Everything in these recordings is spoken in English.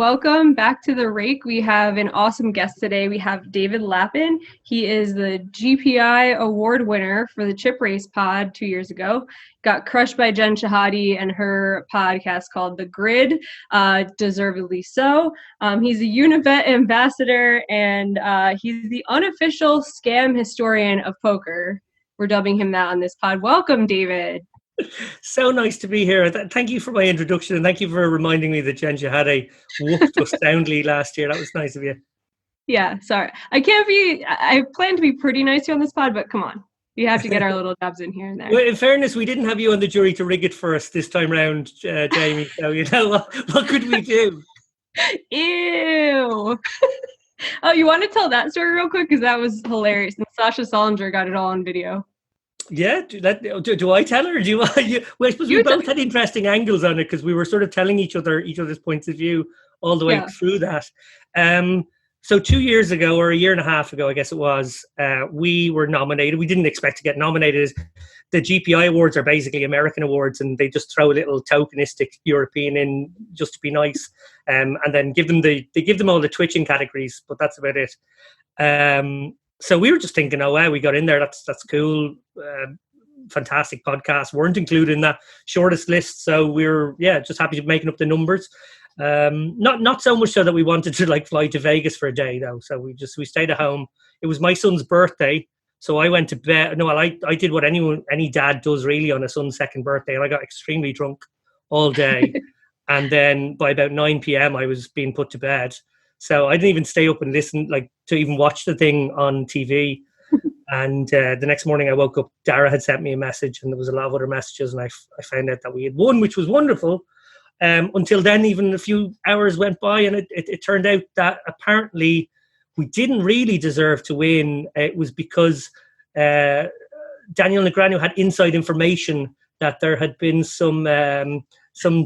welcome back to the Rake. We have an awesome guest today. We have David Lappin. He is the GPI award winner for the Chip Race pod 2 years ago. Got crushed by Jen Shahade and her podcast called The Grid, deservedly so. He's a Univet ambassador, and he's the unofficial scam historian of poker. We're dubbing him that on this pod. Welcome, David. So nice to be here. Thank you for my introduction, and thank you for reminding me that Jen Shahade whooped us soundly last year. That was nice of you. Yeah, sorry. I plan to be pretty nice here on this pod, but come on. You have to get our little jobs in here and there. Well, in fairness, we didn't have you on the jury to rig it for us this time round, Jamie. So, you know, what could we do? Ew. Oh, you want to tell that story real quick? Because that was hilarious. And SASHA SALINGER got it all on video. Yeah, do I tell her? Or do you? Well, I suppose we both had interesting angles on it because we were sort of telling each other's points of view all the way through that. So 2 years ago, or a year and a half ago, I guess it was, we were nominated. We didn't expect to get nominated. The GPI awards are basically American awards, and they just throw a little tokenistic European in just to be nice, and then give them all the twitching categories, but that's about it. So we were just thinking, oh wow, we got in there. That's cool. Fantastic podcast. Weren't included in that shortest list, so we're just happy to be making up the numbers. Not so much so that we wanted to like fly to Vegas for a day though. So we stayed at home. It was my son's birthday, so I went to bed. No, I did what any dad does really on a son's second birthday, and I got extremely drunk all day. And then by about 9 p.m. I was being put to bed. So I didn't even stay up and listen, like to even watch the thing on TV. And the next morning I woke up, Dara had sent me a message, and there was a lot of other messages, and I found out that we had won, which was wonderful. Until then, even a few hours went by, and it turned out that apparently we didn't really deserve to win. It was because Daniel Negreanu had inside information that there had been some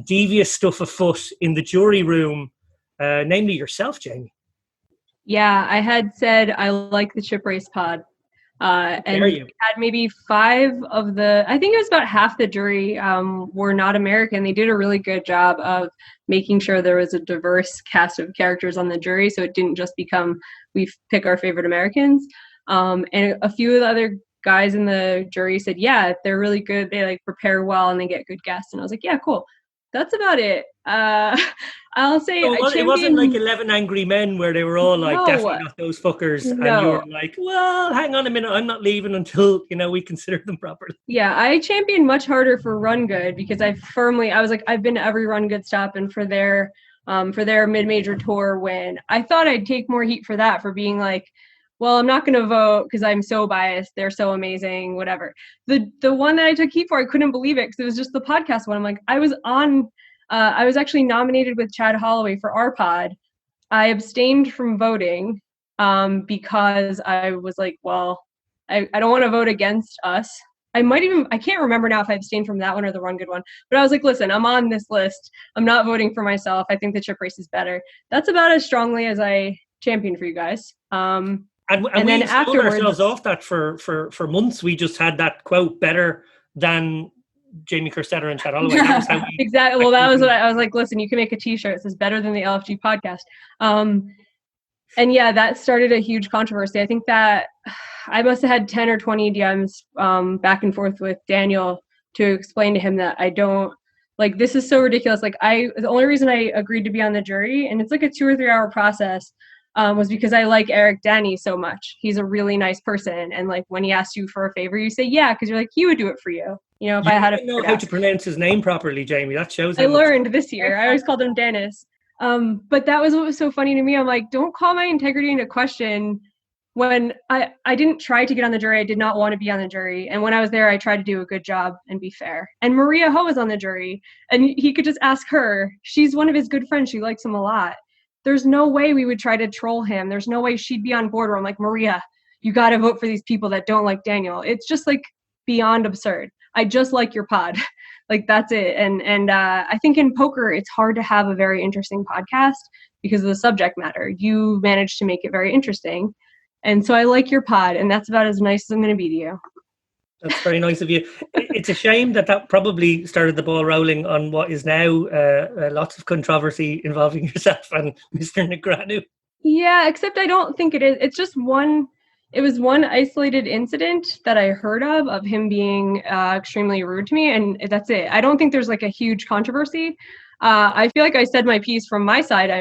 devious stuff afoot in the jury room, namely yourself, Jamie. Yeah, I had said I like the Chip Race pod. And we had maybe 5 of I think it was about half the jury were not American. They did a really good job of making sure there was a diverse cast of characters on the jury, so it didn't just become we pick our favorite Americans. And a few of the other guys in the jury said, yeah, they're really good. They like prepare well and they get good guests. And I was like, yeah, cool. That's about it. I'll say it wasn't like 11 Angry Men where they were all like, definitely not those fuckers. No. And you were like, well, hang on a minute, I'm not leaving until, we consider them properly. Yeah, I championed much harder for Run Good because I was like, I've been to every Run Good stop, and for their mid-major tour win, I thought I'd take more heat for that, for being like, well, I'm not going to vote because I'm so biased. They're so amazing, whatever. The one that I took heat for, I couldn't believe it because it was just the podcast one. I'm like, I was actually nominated with CHAD HOLLOWAY for our pod. I abstained from voting because I was like, well, I don't want to vote against us. I can't remember now if I abstained from that one or the Run Good one. But I was like, listen, I'm on this list. I'm not voting for myself. I think the Chip Race is better. That's about as strongly as I championed for you guys. And then we sold ourselves off that for months. We just had that quote, better than Jamie Kerstetter and CHAD HOLLOWAY. Exactly. Well, that was what I was like, listen, you can make a t-shirt that says better than the LFG podcast. And yeah, that started a huge controversy. I think that I must have had 10 or 20 DMs back and forth with Daniel to explain to him that I don't, like, this is so ridiculous. Like, the only reason I agreed to be on the jury, and it's like a 2 or 3 hour process, was because I like Eric Danny so much. He's a really nice person. And like when he asks you for a favor, you say, yeah, because you're like, he would do it for you. If I had know how to pronounce his name properly, Jamie. That shows. I learned this year. I always called him DANIS. But that was what was so funny to me. I'm like, don't call my integrity into question when I didn't try to get on the jury. I did not want to be on the jury. And when I was there, I tried to do a good job and be fair. And Maria Ho was on the jury, and he could just ask her. She's one of his good friends. She likes him a lot. There's no way we would try to troll him. There's no way she'd be on board where I'm like, Maria, you got to vote for these people that don't like Daniel. It's just like beyond absurd. I just like your pod. Like, that's it. And I think in poker, it's hard to have a very interesting podcast because of the subject matter. You managed to make it very interesting. And so I like your pod, and that's about as nice as I'm going to be to you. That's very nice of you. It's a shame that probably started the ball rolling on what is now lots of controversy involving yourself and Mr. Negreanu. Yeah, except I don't think it is. It's just it was one isolated incident that I heard of him being extremely rude to me, and that's it. I don't think there's like a huge controversy. I feel like I said my piece from my side.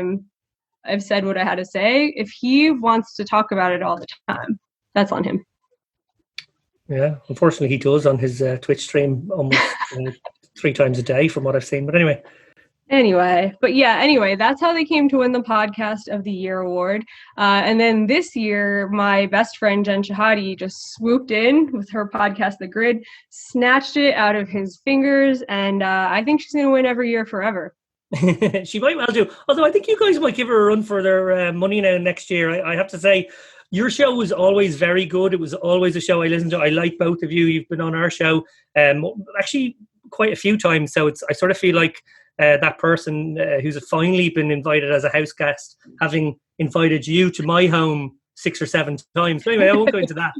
I've said what I had to say. If he wants to talk about it all the time, that's on him. Yeah, unfortunately he does on his Twitch stream almost 3 times a day from what I've seen. But anyway, that's how they came to win the Podcast of the Year award. And then this year, my best friend Jen Shahadi just swooped in with her podcast, The Grid, snatched it out of his fingers, and I think she's going to win every year forever. She might well do. Although I think you guys might give her a run for their money now next year. I have to say, your show was always very good. It was always a show I listened to. I like both of you. You've been on our show actually quite a few times. So I sort of feel like that person who's finally been invited as a house guest, having invited you to my home 6 or 7 times. But anyway, I won't go into that.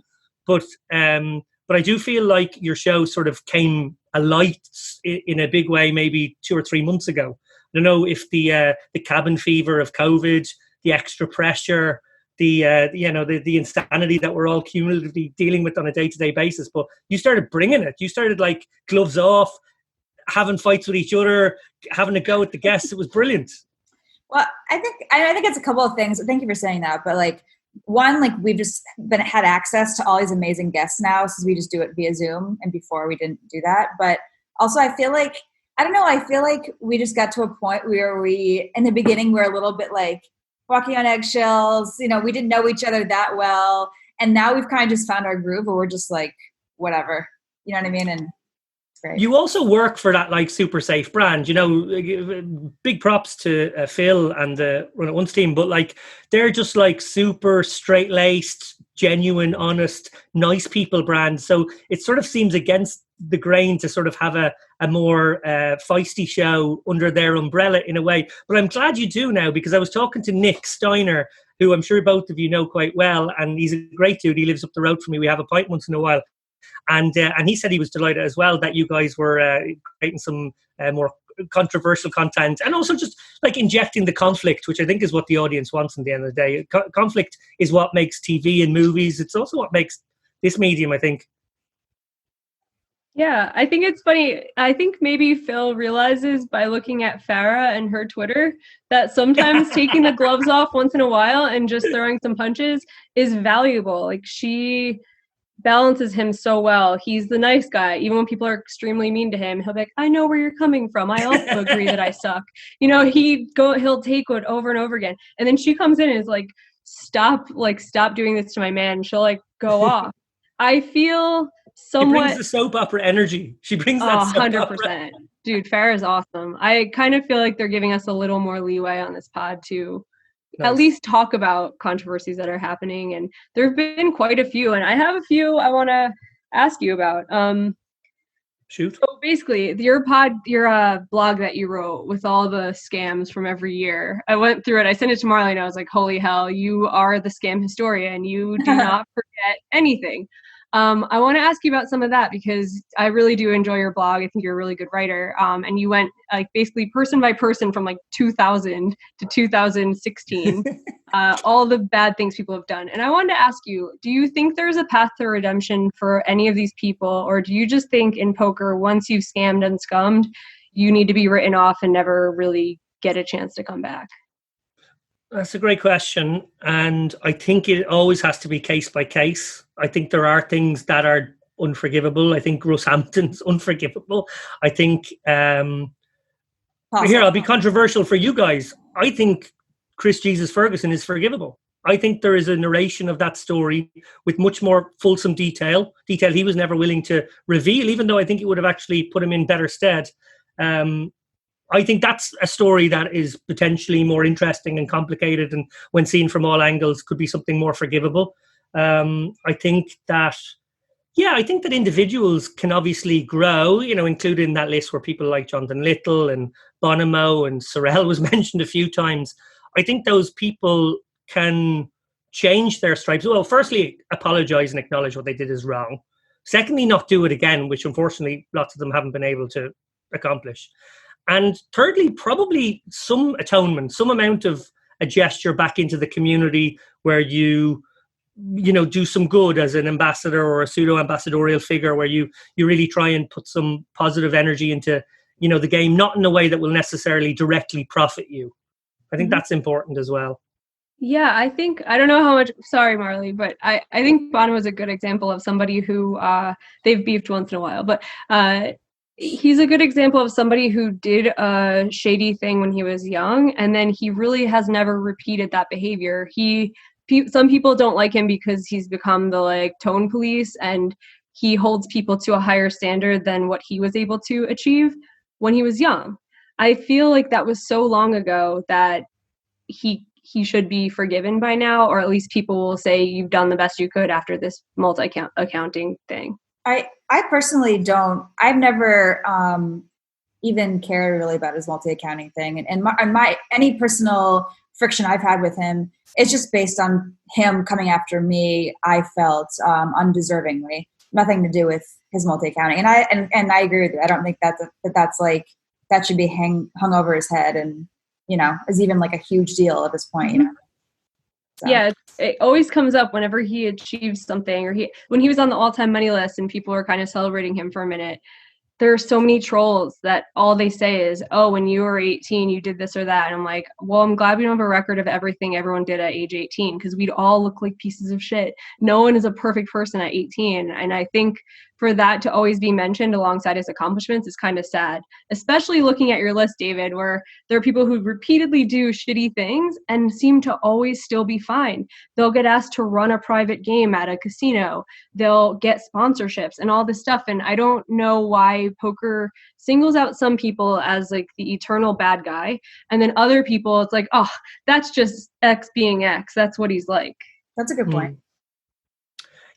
But I do feel like your show sort of came alight in a big way maybe 2 or 3 months ago. I don't know if the cabin fever of COVID, the extra pressure, the insanity that we're all cumulatively dealing with on a day-to-day basis, but you started bringing it. You started like gloves off, having fights with each other, having a go at the guests. It was brilliant. Well, I think it's a couple of things. Thank you for saying that. But like, one, like we've just had access to all these amazing guests now, since we just do it via Zoom, and before we didn't do that. But also, I feel like, I don't know, I feel like we just got to a point where we, in the beginning, we're a little bit like walking on eggshells. You know, we didn't know each other that well, and now we've kind of just found our groove, where we're just like, whatever, you know what I mean? And great. You also work for that like super safe brand, you know. Big props to Phil and the Run It Once team, but like they're just like super straight laced, genuine, honest, nice people brand. So it sort of seems against the grain to sort of have a more feisty show under their umbrella in a way. But I'm glad you do now, because I was talking to Nick Steiner, who I'm sure both of you know quite well, and he's a great dude. He lives up the road from me. We have a pint once in a while. And he said he was delighted as well that you guys were creating some more controversial content, and also just like injecting the conflict, which I think is what the audience wants in the end of the day. Conflict is what makes TV and movies. It's also what makes this medium, I think. Yeah, I think it's funny. I think maybe Phil realizes by looking at FARAH and her Twitter that sometimes taking the gloves off once in a while and just throwing some punches is valuable. Like, she balances him so well. He's the nice guy. Even when people are extremely mean to him, he'll be like, I know where you're coming from. I also agree that I suck. You know, he'll take it over and over again. And then she comes in and is like, stop doing this to my man. She'll like go off. I feel somewhat. She brings the soap opera energy. She brings that soap 100%. Opera. Dude, FARAH is awesome. I kind of feel like they're giving us a little more leeway on this pod to at least talk about controversies that are happening. And there have been quite a few. And I have a few I want to ask you about. Shoot. So basically, your blog that you wrote with all the scams from every year, I went through it. I sent it to Marley and I was like, holy hell, you are the scam historian. You do not forget anything. I want to ask you about some of that, because I really do enjoy your blog. I think you're a really good writer. And you went like basically person by person from like 2000 to 2016, all the bad things people have done. And I wanted to ask you, do you think there's a path to redemption for any of these people? Or do you just think in poker, once you've scammed and scummed, you need to be written off and never really get a chance to come back? That's a great question. And I think it always has to be case by case. I think there are things that are unforgivable. I think Rosshampton's unforgivable. I think, here, I'll be controversial for you guys. I think Chris Jesus Ferguson is forgivable. I think there is a narration of that story with much more fulsome detail he was never willing to reveal, even though I think it would have actually put him in better stead. I think that's a story that is potentially more interesting and complicated, and when seen from all angles could be something more forgivable. I think that individuals can obviously grow, you know, including that list where people like Jonathan Little and Bonomo and SOREL was mentioned a few times. I think those people can change their stripes. Well, firstly, apologize and acknowledge what they did is wrong. Secondly, not do it again, which unfortunately lots of them haven't been able to accomplish. And thirdly, probably some atonement, some amount of a gesture back into the community where you do some good as an ambassador or a pseudo-ambassadorial figure, where you really try and put some positive energy into, the game, not in a way that will necessarily directly profit you. I think that's important as well. Yeah, I think, I don't know how much, sorry, Marley, but I think Bono is a good example of somebody who, they've beefed once in a while, but he's a good example of somebody who did a shady thing when he was young, and then he really has never repeated that behavior. Some people don't like him because he's become the tone police, and he holds people to a higher standard than what he was able to achieve when he was young. I feel like that was so long ago that he should be forgiven by now, or at least people will say you've done the best you could after this multi-accounting thing. I personally don't. I've never even cared really about his multi-accounting thing, and my any personal friction I've had with him is just based on him coming after me. I felt undeservingly, nothing to do with his multi-accounting, and I agree with you. I don't think that's like that should be hung over his head, and is even like a huge deal at this point. So. Yeah, it always comes up whenever he achieves something, or when he was on the all-time money list and people were kind of celebrating him for a minute. There are so many trolls that all they say is, oh, when you were 18, you did this or that. And I'm like, well, I'm glad we don't have a record of everything everyone did at age 18, because we'd all look like pieces of shit. No one is a perfect person at 18. And I think for that to always be mentioned alongside his accomplishments is kind of sad, especially looking at your list, David, where there are people who repeatedly do shitty things and seem to always still be fine. They'll get asked to run a private game at a casino. They'll get sponsorships and all this stuff. And I don't know why poker singles out some people as like the eternal bad guy. And then other people, it's like, oh, that's just X being X. That's what he's like. That's a good point.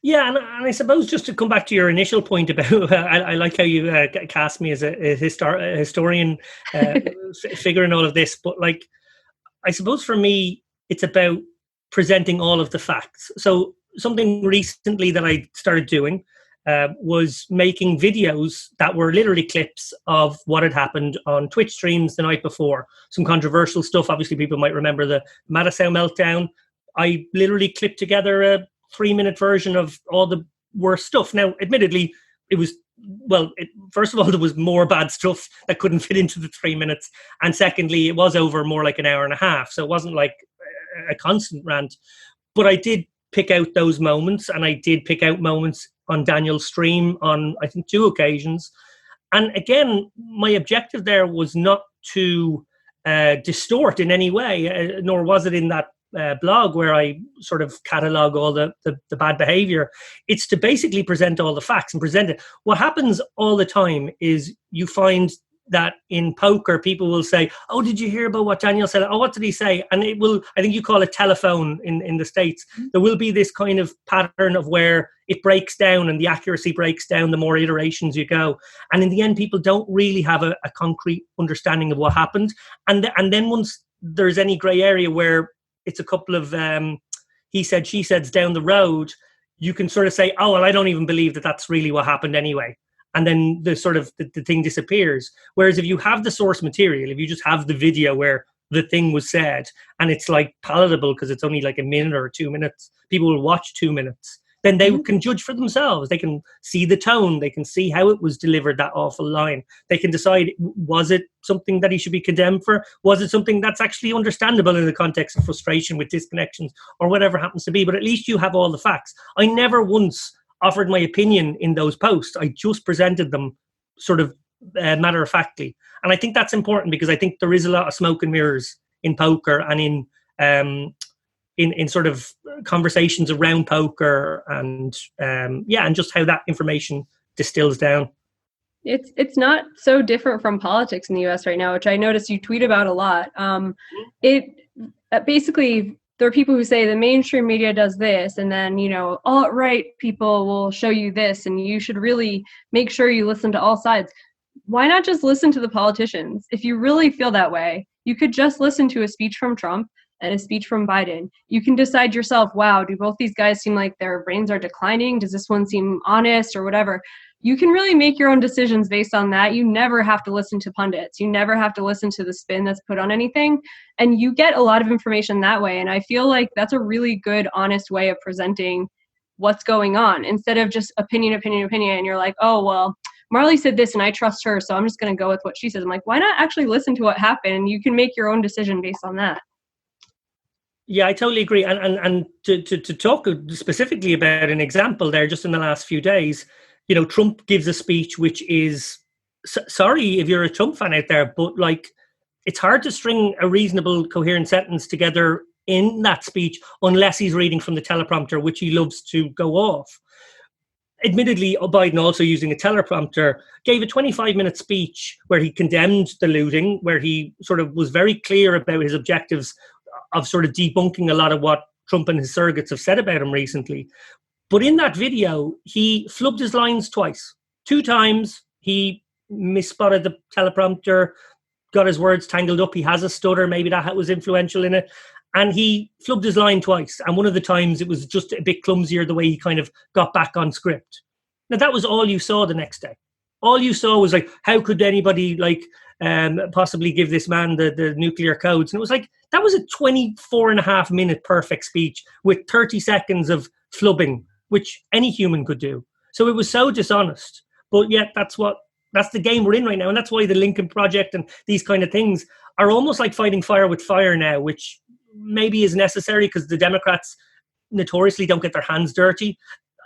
Yeah, and I suppose just to come back to your initial point about, I like how you cast me as a historian figure in all of this, but I suppose for me, it's about presenting all of the facts. So something recently that I started doing was making videos that were literally clips of what had happened on Twitch streams the night before. Some controversial stuff. Obviously, people might remember the MATUSOW meltdown. I literally clipped together a 3-minute version of all the worst stuff. Now, admittedly, it was, first of all, there was more bad stuff that couldn't fit into the 3 minutes. And secondly, it was over more like an hour and a half. So it wasn't like a constant rant. But I did pick out those moments, and I did pick out moments on Daniel's stream on, I think, 2 occasions. And again, my objective there was not to distort in any way, nor was it in that blog where I sort of catalog all the bad behavior. It's to basically present all the facts and present it. What happens all the time is you find that in poker, people will say, oh, did you hear about what Daniel said? Oh, what did he say? And it will, I think you call it telephone in the States. There will be this kind of pattern of where it breaks down and the accuracy breaks down the more iterations you go. And in the end, people don't really have a concrete understanding of what happened. And then once there's any gray area where it's a couple of he said, she said's down the road, you can sort of say, oh, well, I don't even believe that that's really what happened anyway. And then the sort of the thing disappears. Whereas if you have the source material, if you just have the video where the thing was said and it's like palatable because it's only like a minute or 2 minutes, people will watch 2 minutes, then they can judge for themselves. They can see the tone. They can see how it was delivered, that awful line. They can decide, was it something that he should be condemned for? Was it something that's actually understandable in the context of frustration with disconnections or whatever happens to be? But at least you have all the facts. I never once offered my opinion in those posts. I just presented them sort of matter-of-factly. And I think that's important because I think there is a lot of smoke and mirrors in poker and in sort of conversations around poker and and just how that information distills down. It's not so different from politics in the US right now, which I notice you tweet about a lot. Basically, there are people who say the mainstream media does this, and then, alt-right people will show you this, and you should really make sure you listen to all sides. Why not just listen to the politicians? If you really feel that way, you could just listen to a speech from Trump, and a speech from Biden, you can decide yourself, wow, do both these guys seem like their brains are declining? Does this one seem honest or whatever? You can really make your own decisions based on that. You never have to listen to pundits. You never have to listen to the spin that's put on anything. And you get a lot of information that way. And I feel like that's a really good, honest way of presenting what's going on instead of just opinion. And you're like, oh, well, Marley said this and I trust her, so I'm just going to go with what she says. I'm like, why not actually listen to what happened? You can make your own decision based on that. Yeah, I totally agree. And to talk specifically about an example there, just in the last few days, you know, Trump gives a speech which is, sorry if you're a Trump fan out there, but like, it's hard to string a reasonable, coherent sentence together in that speech unless he's reading from the teleprompter, which he loves to go off. Admittedly, Biden, also using a teleprompter, gave a 25-minute speech where he condemned the looting, where he sort of was very clear about his objectives of sort of debunking a lot of what Trump and his surrogates have said about him recently. But in that video, he flubbed his lines twice. 2 times, he misspotted the teleprompter, got his words tangled up. He has a stutter. Maybe that was influential in it. And he flubbed his line twice. And one of the times it was just a bit clumsier the way he kind of got back on script. Now, that was all you saw the next day. All you saw was like, how could anybody like possibly give this man the nuclear codes? And it was like, that was a 24.5-minute perfect speech with 30 seconds of flubbing, which any human could do. So it was so dishonest. But yet that's the game we're in right now. And that's why the Lincoln Project and these kind of things are almost like fighting fire with fire now, which maybe is necessary because the Democrats notoriously don't get their hands dirty.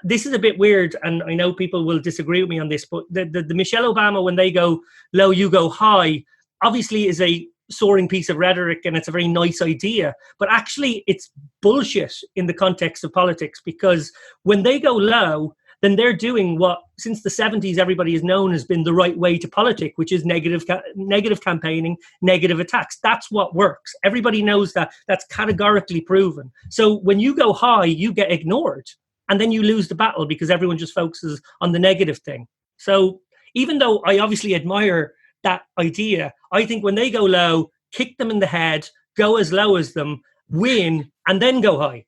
This is a bit weird, and I know people will disagree with me on this, but the Michelle Obama, when they go low, you go high, obviously is a soaring piece of rhetoric and it's a very nice idea, but actually it's bullshit in the context of politics, because when they go low, then they're doing what, since the 70s, everybody has known has been the right way to politic, which is negative campaigning, negative attacks. That's what works. Everybody knows that. That's categorically proven. So when you go high, you get ignored. And then you lose the battle because everyone just focuses on the negative thing. So even though I obviously admire that idea, I think when they go low, kick them in the head, go as low as them, win, and then go high.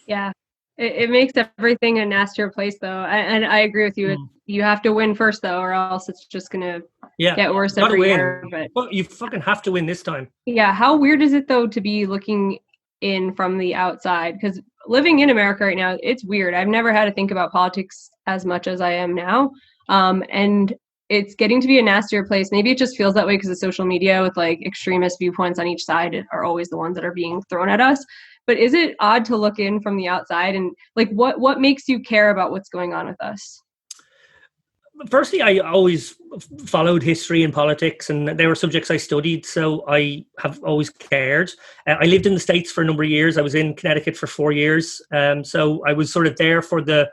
Yeah. It makes everything a nastier place, though. And I agree with you. You have to win first, though, or else it's just going to get worse every year. But you fucking have to win this time. Yeah. How weird is it, though, to be looking in from the outside? Because living in America right now, it's weird. I've never had to think about politics as much as I am now. And it's getting to be a nastier place. Maybe it just feels that way because of social media, with like extremist viewpoints on each side are always the ones that are being thrown at us. But is it odd to look in from the outside, and like what makes you care about what's going on with us? Firstly, I always followed history and politics, and they were subjects I studied, so I have always cared. I lived in the States for a number of years. I was in Connecticut for 4 years, so I was sort of there for the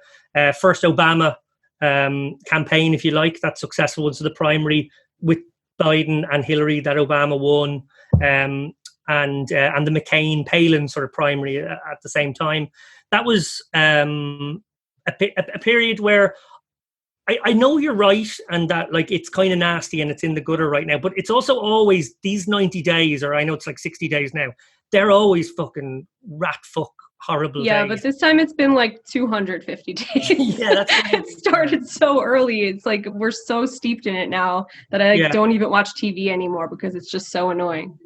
first Obama campaign, if you like, that successful one. So the primary with Biden and Hillary that Obama won, and the McCain PALIN sort of primary at the same time. That was a period where I know you're right, and that like it's kind of nasty and it's in the gutter right now, but it's also always these 90 days, or I know it's like 60 days now, they're always fucking rat fuck horrible days. But this time it's been like 250 days. Yeah, that's it started so early. It's like we're so steeped in it now that I don't even watch TV anymore because it's just so annoying.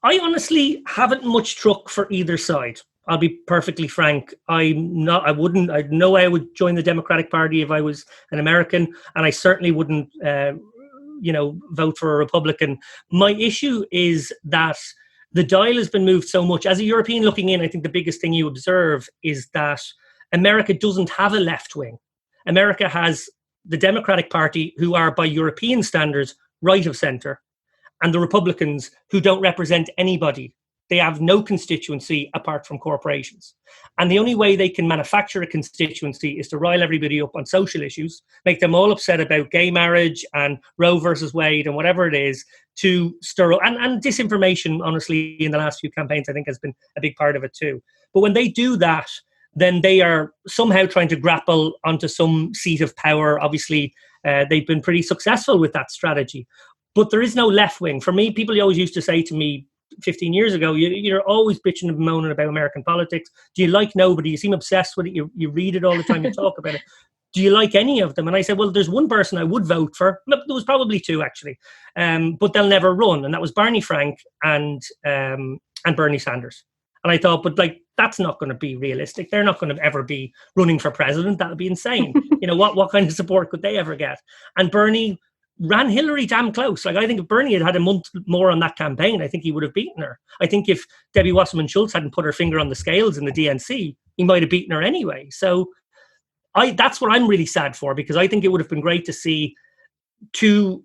I honestly haven't much truck for either side. I'll be perfectly frank. I'd no way I would join the Democratic Party if I was an American, and I certainly wouldn't, vote for a Republican. My issue is that the dial has been moved so much. As a European looking in, I think the biggest thing you observe is that America doesn't have a left wing. America has the Democratic Party, who are by European standards right of centre, and the Republicans, who don't represent anybody. They have no constituency apart from corporations. And the only way they can manufacture a constituency is to rile everybody up on social issues, make them all upset about gay marriage and Roe versus Wade and whatever it is, to stir up. And disinformation, honestly, in the last few campaigns, I think has been a big part of it too. But when they do that, then they are somehow trying to grapple onto some seat of power. Obviously, they've been pretty successful with that strategy. But there is no left wing. For me, people always used to say to me, 15 years ago, you're always bitching and moaning about American politics. Do you like nobody? You seem obsessed with it. You read it all the time. You talk about it. Do you like any of them? And I said, well, there's one person I would vote for. There was probably two, actually. But they'll never run. And that was Barney Frank and Bernie Sanders. And I thought, but like, that's not going to be realistic. They're not going to ever be running for president. That would be insane. What kind of support could they ever get? And Bernie ran Hillary damn close. Like, I think if Bernie had a month more on that campaign, I think he would have beaten her. I think if Debbie Wasserman Schultz hadn't put her finger on the scales in the DNC, he might have beaten her anyway. So that's what I'm really sad for, because I think it would have been great to see two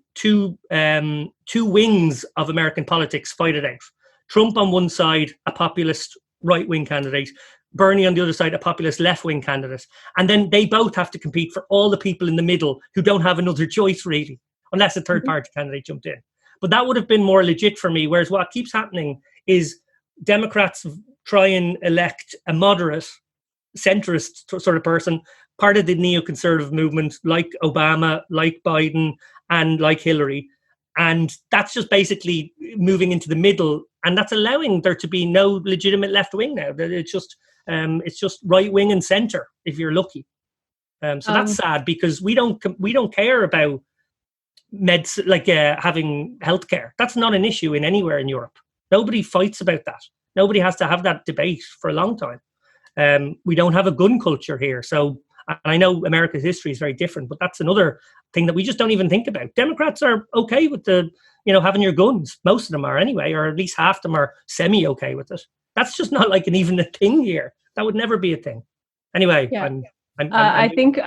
wings of American politics fight it out. Trump on one side, a populist right-wing candidate. Bernie on the other side, a populist left-wing candidate. And then they both have to compete for all the people in the middle who don't have another choice, really, unless a third-party candidate jumped in. But that would have been more legit for me, whereas what keeps happening is Democrats try and elect a moderate, centrist sort of person, part of the neoconservative movement, like Obama, like Biden, and like Hillary. And that's just basically moving into the middle, and that's allowing there to be no legitimate left wing now. It's just right wing and center if you're lucky. So that's sad, because we don't care about having healthcare. That's not an issue in anywhere in Europe. Nobody fights about that. Nobody has to have that debate for a long time. We don't have a gun culture here, so. And I know America's history is very different, but that's another thing that we just don't even think about. Democrats are okay with having your guns. Most of them are anyway, or at least half them are semi-okay with it. That's just not like even a thing here. That would never be a thing. Anyway, yeah. I think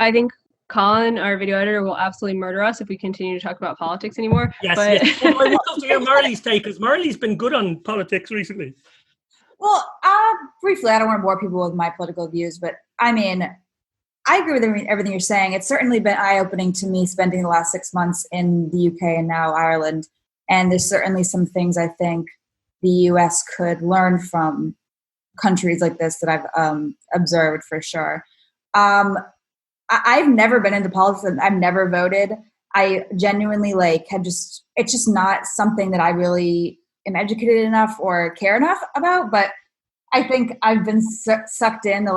Colin, our video editor, will absolutely murder us if we continue to talk about politics anymore. Yes, but... yes. Well, I would love to hear Marley's take, because Marley's been good on politics recently. Well, briefly, I don't want to bore people with my political views, but I mean, I agree with everything you're saying. It's certainly been eye-opening to me spending the last 6 months in the UK and now Ireland. And there's certainly some things I think the US could learn from countries like this that I've observed for sure. I've never been into politics. I've never voted. I genuinely it's just not something that I really am educated enough or care enough about. But I think I've been sucked in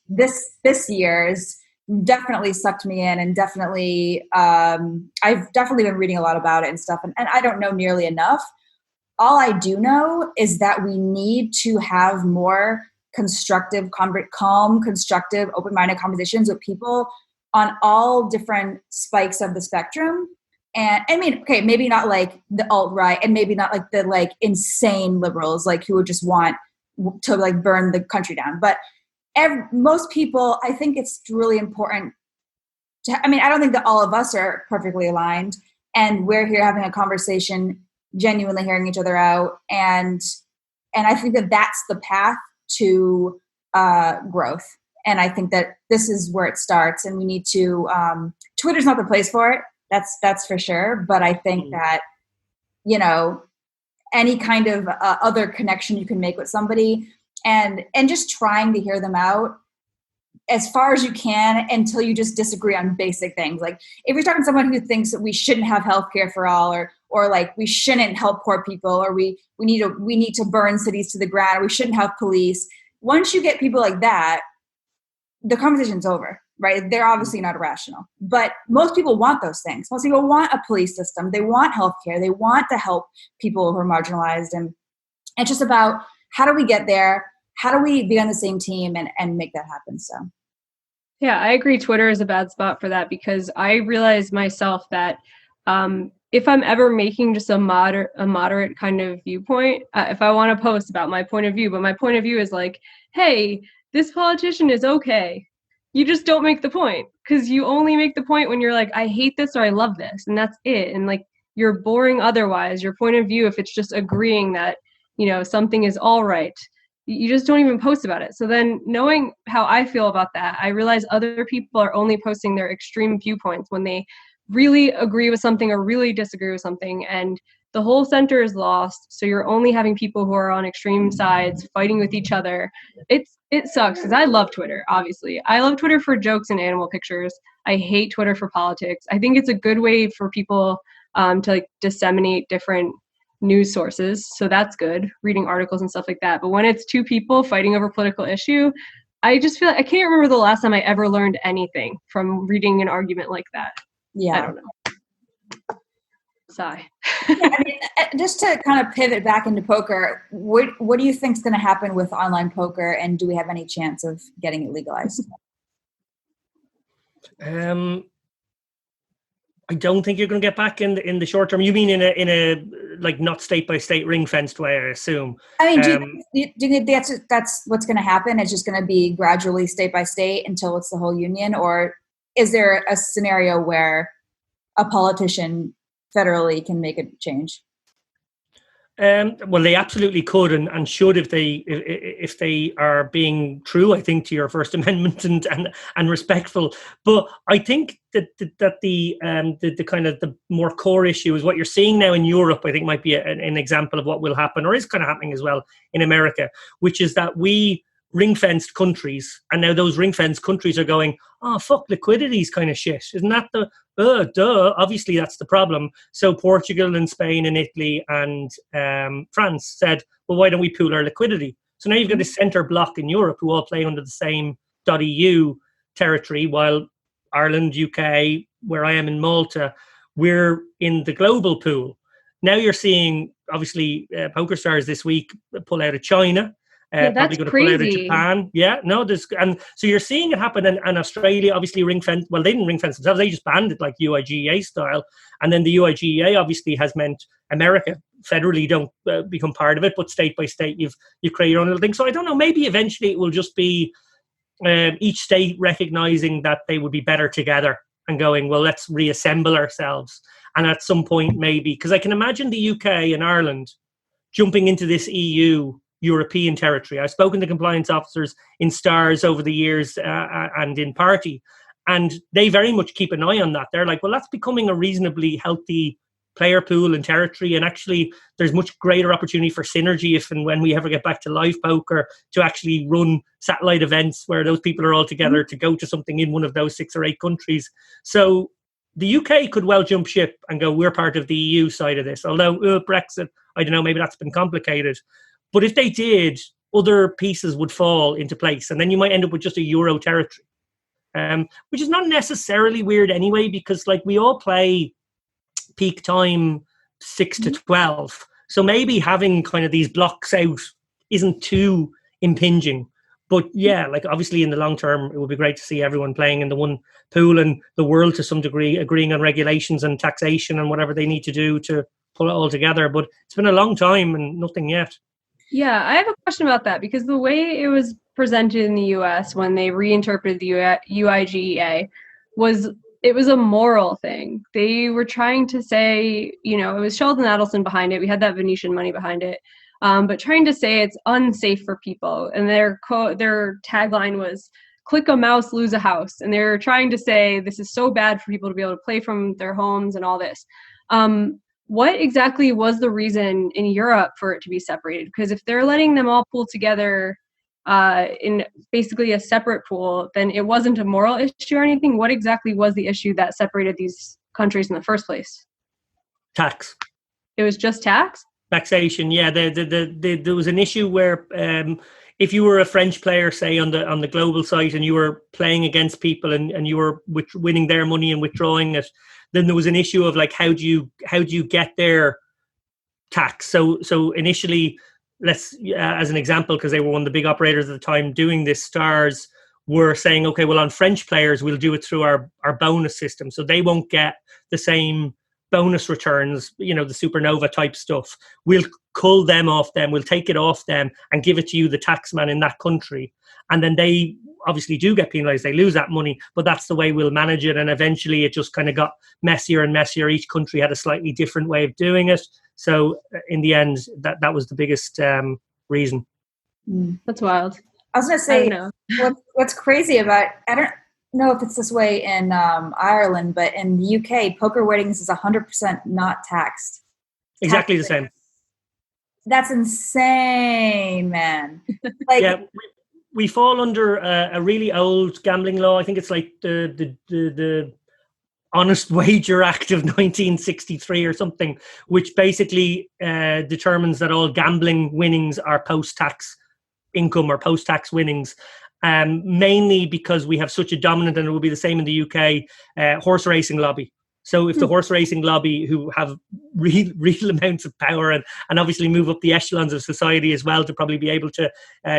this year's definitely sucked me in, and definitely I've definitely been reading a lot about it and stuff, and I don't know nearly enough. All I do know is that we need to have more constructive, calm, constructive, open-minded conversations with people on all different spikes of the spectrum. And I mean, okay, maybe not like the alt-right, and maybe not like the insane liberals who would just want to burn the country down. But most people, I think it's really important I don't think that all of us are perfectly aligned, and we're here having a conversation, genuinely hearing each other out. And I think that that's the path to growth. And I think that this is where it starts, and we need to, Twitter's not the place for it. That's for sure. But I think that, any kind of other connection you can make with somebody, and just trying to hear them out as far as you can until you just disagree on basic things. Like if you're talking to someone who thinks that we shouldn't have healthcare for all, or we shouldn't help poor people, or we need to burn cities to the ground, or we shouldn't have police. Once you get people like that, the conversation's over, right? They're obviously not irrational, but most people want those things. Most people want a police system. They want healthcare. They want to help people who are marginalized. And it's just about, how do we get there? How do we be on the same team and make that happen? So. Yeah, I agree. Twitter is a bad spot for that, because I realize myself that if I'm ever making just a moderate kind of viewpoint, if I want to post about my point of view, but my point of view is hey, this politician is okay, you just don't make the point, because you only make the point when you're I hate this or I love this, and that's it. And you're boring otherwise. Your point of view, if it's just agreeing that something is all right, you just don't even post about it. So then, knowing how I feel about that, I realize other people are only posting their extreme viewpoints when they really agree with something or really disagree with something, and the whole center is lost. So you're only having people who are on extreme sides fighting with each other. It sucks, because I love Twitter, obviously. I love Twitter for jokes and animal pictures. I hate Twitter for politics. I think it's a good way for people to disseminate different news sources, so that's good, reading articles and stuff like that. But when it's two people fighting over political issue, I just feel like I can't remember the last time I ever learned anything from reading an argument like that. Yeah. I don't know. Sigh. Yeah, I mean, just to kind of pivot back into poker, what do you think is going to happen with online poker, and do we have any chance of getting it legalized? I don't think you're going to get back in the short term. You mean in a like not state by state ring fenced way, I assume. I mean, do you think that's what's going to happen? It's just going to be gradually state by state until it's the whole union, or is there a scenario where a politician federally can make a change? Well, they absolutely could and should if they are being true, I think, to your First Amendment and respectful. But I think that the kind of the more core issue is what you're seeing now in Europe. I think might be an example of what will happen, or is kind of happening as well in America, which is that we ring-fenced countries, and now those ring-fenced countries are going, oh fuck, liquidity's kind of shit. Isn't that the obviously that's the problem. So Portugal and Spain and Italy and France said, well, why don't we pool our liquidity? So now you've got this centre block in Europe who all play under the same .eu territory, while Ireland, UK, where I am in Malta, we're in the global pool. Now you're seeing, obviously, PokerStars this week pull out of China. Probably going to pull out of Japan. Yeah, no, and so you're seeing it happen, and Australia obviously ring fence. Well, they didn't ring fence themselves; they just banned it like UIGEA style. And then the UIGEA obviously has meant America federally don't become part of it, but state by state you create your own little thing. So I don't know. Maybe eventually it will just be each state recognizing that they would be better together and going, well, let's reassemble ourselves. And at some point, maybe, because I can imagine the UK and Ireland jumping into this European territory. I've spoken to compliance officers in STARS over the years and in Party, and they very much keep an eye on that. They're like, well, that's becoming a reasonably healthy player pool and territory, and actually there's much greater opportunity for synergy if and when we ever get back to live poker to actually run satellite events where those people are all together to go to something in one of those 6 or 8 countries. So the UK could well jump ship and go, we're part of the EU side of this. Although Brexit, I don't know, maybe that's been complicated. But if they did, other pieces would fall into place, and then you might end up with just a Euro territory, which is not necessarily weird anyway, because like we all play peak time 6 to 12. So maybe having kind of these blocks out isn't too impinging. But yeah, like obviously in the long term, it would be great to see everyone playing in the one pool and the world to some degree agreeing on regulations and taxation and whatever they need to do to pull it all together. But it's been a long time and nothing yet. Yeah, I have a question about that, because the way it was presented in the US when they reinterpreted the UIGEA was a moral thing. They were trying to say, it was Sheldon Adelson behind it. We had that Venetian money behind it. But trying to say it's unsafe for people. And their tagline was, click a mouse, lose a house. And they're trying to say this is so bad for people to be able to play from their homes and all this. What exactly was the reason in Europe for it to be separated? Because if they're letting them all pool together in basically a separate pool, then it wasn't a moral issue or anything. What exactly was the issue that separated these countries in the first place? Tax. It was just tax? Taxation, yeah. There was an issue where if you were a French player, say on the global site, and you were playing against people and you were winning their money and withdrawing it, then there was an issue of like how do you get their tax? So initially, let's as an example, because they were one of the big operators at the time doing this, STARS were saying, okay, well on French players we'll do it through our bonus system, so they won't get the same bonus returns, the supernova type stuff. We'll cull them off them, we'll take it off them and give it to you, the taxman in that country. And then they obviously do get penalized, they lose that money, but that's the way we'll manage it. And eventually it just kind of got messier and messier. Each country had a slightly different way of doing it. So in the end, that was the biggest reason. That's wild. I was going to say, what's crazy about, I don't know if it's this way in Ireland, but in the UK, poker weddings is 100% not taxed. Exactly the same. That's insane, man. Like, yeah, we fall under a really old gambling law. I think it's like the Honest Wager Act of 1963 or something, which basically determines that all gambling winnings are post-tax income or post-tax winnings, mainly because we have such a dominant, and it will be the same in the UK, horse racing lobby. So if the horse racing lobby, who have real amounts of power and obviously move up the echelons of society as well to probably be able to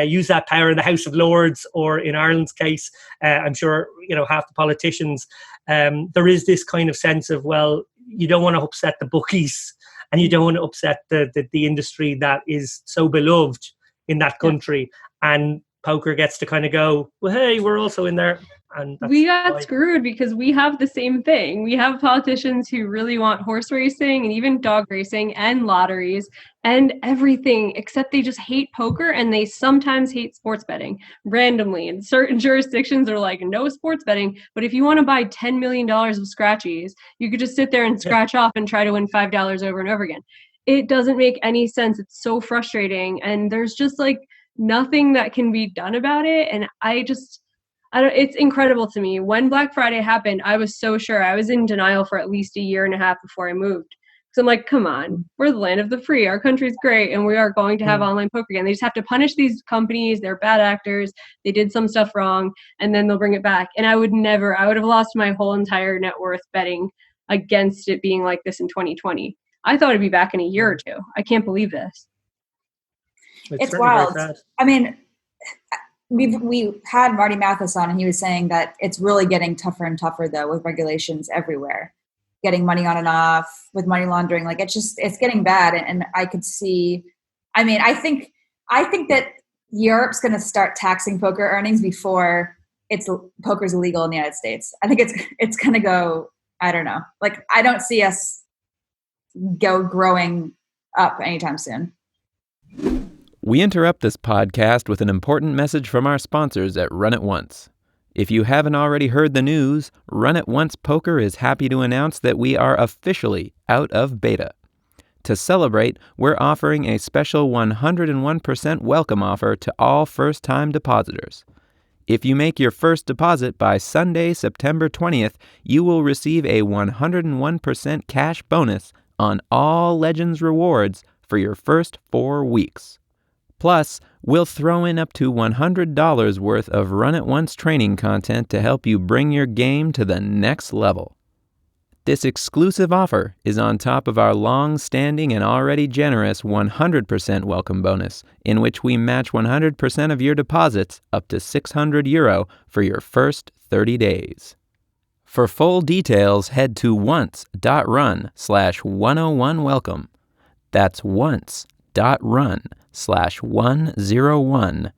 use that power in the House of Lords, or in Ireland's case, I'm sure, half the politicians, there is this kind of sense of, well, you don't want to upset the bookies, and you don't want to upset the industry that is so beloved in that country. And poker gets to kind of go, well, hey, we're also in there. And we got screwed because we have the same thing. We have politicians who really want horse racing and even dog racing and lotteries and everything, except they just hate poker, and they sometimes hate sports betting randomly. And certain jurisdictions are like, no sports betting. But if you want to buy $10 million of scratchies, you could just sit there and scratch off and try to win $5 over and over again. It doesn't make any sense. It's so frustrating. And there's just like nothing that can be done about it. And it's incredible to me. When Black Friday happened, I was so sure. I was in denial for at least a year and a half before I moved. So I'm like, come on, we're the land of the free. Our country's great, and we are going to have online poker again. They just have to punish these companies. They're bad actors. They did some stuff wrong, and then they'll bring it back. And I would have lost my whole entire net worth betting against it being like this in 2020. I thought it'd be back in a year or two. I can't believe this. It's wild. I mean, we had Marty MATHIS on, and he was saying that it's really getting tougher and tougher, though, with regulations everywhere, getting money on and off, with money laundering. Like, it's getting bad. And I could see, I mean, I think that Europe's going to start taxing poker earnings before poker's illegal in the United States. I think it's going to go, I don't know. Like, I don't see us growing up anytime soon. We interrupt this podcast with an important message from our sponsors at Run It Once. If you haven't already heard the news, Run It Once Poker is happy to announce that we are officially out of beta. To celebrate, we're offering a special 101% welcome offer to all first-time depositors. If you make your first deposit by Sunday, September 20th, you will receive a 101% cash bonus on all Legends rewards for your first 4 weeks. Plus, we'll throw in up to $100 worth of Run It Once training content to help you bring your game to the next level. This exclusive offer is on top of our long-standing and already generous 100% welcome bonus, in which we match 100% of your deposits up to €600 for your first 30 days. For full details, head to once.run/101welcome. That's once.run/101.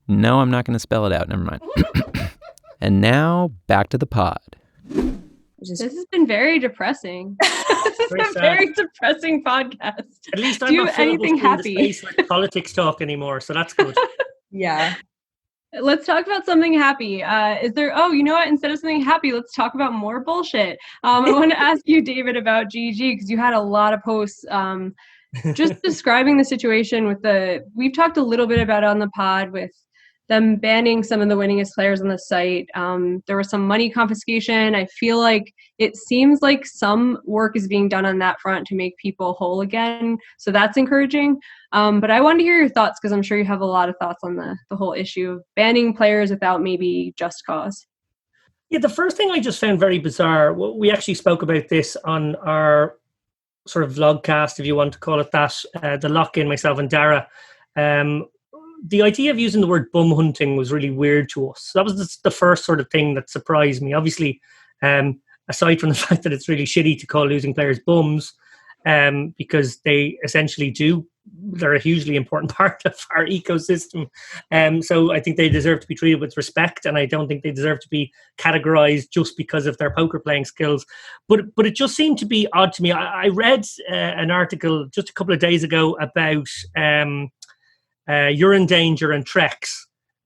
No, I'm not going to spell it out. Never mind. And now, back to the pod. This has been very depressing. This is a very depressing podcast. At least Do I'm you not have anything happy? The space with politics talk anymore, so that's good. Yeah. Let's talk about something happy. Is there, you know what? Instead of something happy, let's talk about more bullshit. I want to ask you, David, about GG, because you had a lot of posts just describing the situation with we've talked a little bit about it on the pod with them banning some of the winningest players on the site. There was some money confiscation. I feel like it seems like some work is being done on that front to make people whole again. So that's encouraging. But I wanted to hear your thoughts, because I'm sure you have a lot of thoughts on the whole issue of banning players without maybe just cause. Yeah, the first thing I just found very bizarre, we actually spoke about this on our sort of vlogcast, if you want to call it that, the lock-in, myself and Dara. The idea of using the word bum hunting was really weird to us. That was the first sort of thing that surprised me. Obviously, aside from the fact that it's really shitty to call losing players bums, because they essentially they're a hugely important part of our ecosystem. So I think they deserve to be treated with respect, and I don't think they deserve to be categorized just because of their poker playing skills. But it just seemed to be odd to me. I read an article just a couple of days ago about Urine Danger and Trex,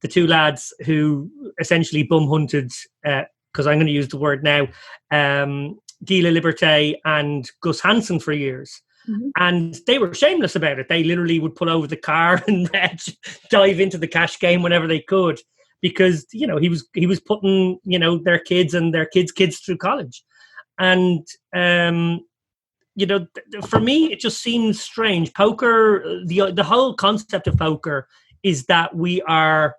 the two lads who essentially bum hunted, because I'm going to use the word now, Guy LaLiberté and Gus Hansen for years. Mm-hmm. And they were shameless about it. They literally would pull over the car and dive into the cash game whenever they could. because he was putting their kids and their kids through college, and for me it just seems strange. Poker, the whole concept of poker is that we are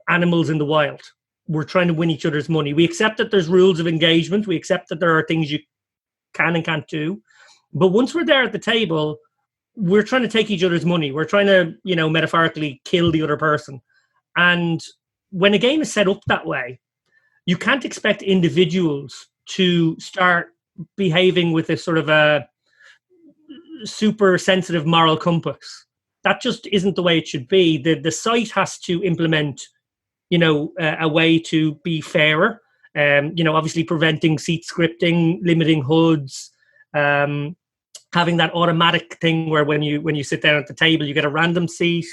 animals in the wild. We're trying to win each other's money. We accept that there's rules of engagement. We accept that there are things you can and can't do. But once we're there at the table, we're trying to take each other's money. We're trying to, metaphorically kill the other person. And when a game is set up that way, you can't expect individuals to start behaving with a sort of a super sensitive moral compass. That just isn't the way it should be. The site has to implement a way to be fairer, obviously preventing seat scripting, limiting HUDs, having that automatic thing where when you sit down at the table, you get a random seat.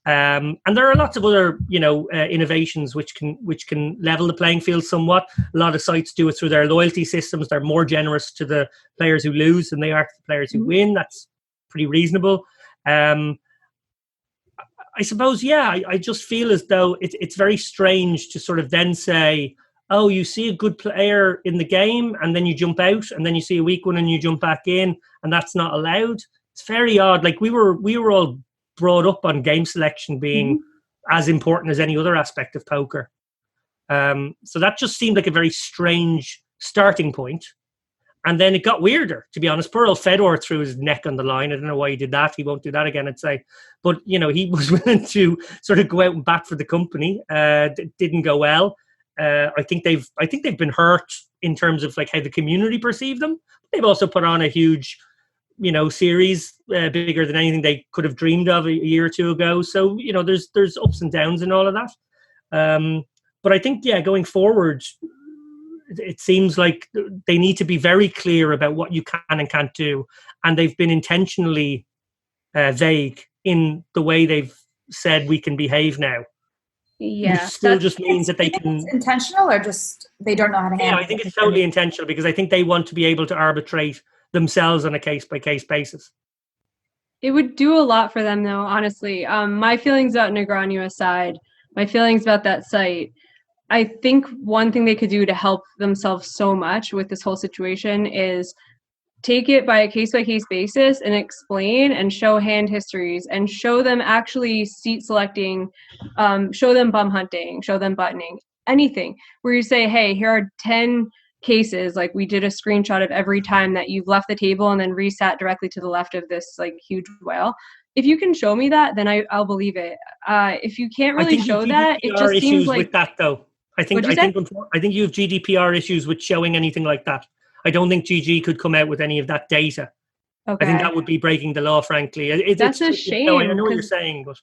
And there are lots of other, innovations which can level the playing field somewhat. A lot of sites do it through their loyalty systems. They're more generous to the players who lose than they are to the players who win. That's pretty reasonable. I suppose, I just feel as though it's very strange to sort of then say, oh, you see a good player in the game and then you jump out, and then you see a weak one and you jump back in, and that's not allowed. It's very odd. Like we were all brought up on game selection being as important as any other aspect of poker. So that just seemed like a very strange starting point. And then it got weirder, to be honest. Poor old Fedor threw his neck on the line. I don't know why he did that. He won't do that again, I'd say. But, he was willing to sort of go out and bat for the company. Didn't go well. I think they've been hurt in terms of like how the community perceive them. They've also put on a huge, series bigger than anything they could have dreamed of a year or two ago. So, there's ups and downs and all of that. But I think, going forward, it seems like they need to be very clear about what you can and can't do. And they've been intentionally vague in the way they've said we can behave now. Yeah. Which still just means that they can... It's intentional, or just they don't know how to handle it? Yeah, I think it's totally intentional, because I think they want to be able to arbitrate themselves on a case-by-case basis. It would do a lot for them, though, honestly. My feelings about Negreanu aside, my feelings about that site, I think one thing they could do to help themselves so much with this whole situation is take it by a case-by-case basis and explain and show hand histories and show them actually seat selecting, show them bum hunting, show them buttoning, anything where you say, hey, here are 10 cases, like we did a screenshot of every time that you've left the table and then resat directly to the left of this like huge whale. If you can show me that, then I'll believe it. If you can't really show that, it just seems like... with that, though. I think you have GDPR issues with showing anything like that. I don't think GG could come out with any of that data. Okay. I think that would be breaking the law, frankly. That's a shame. I know what you're saying, but...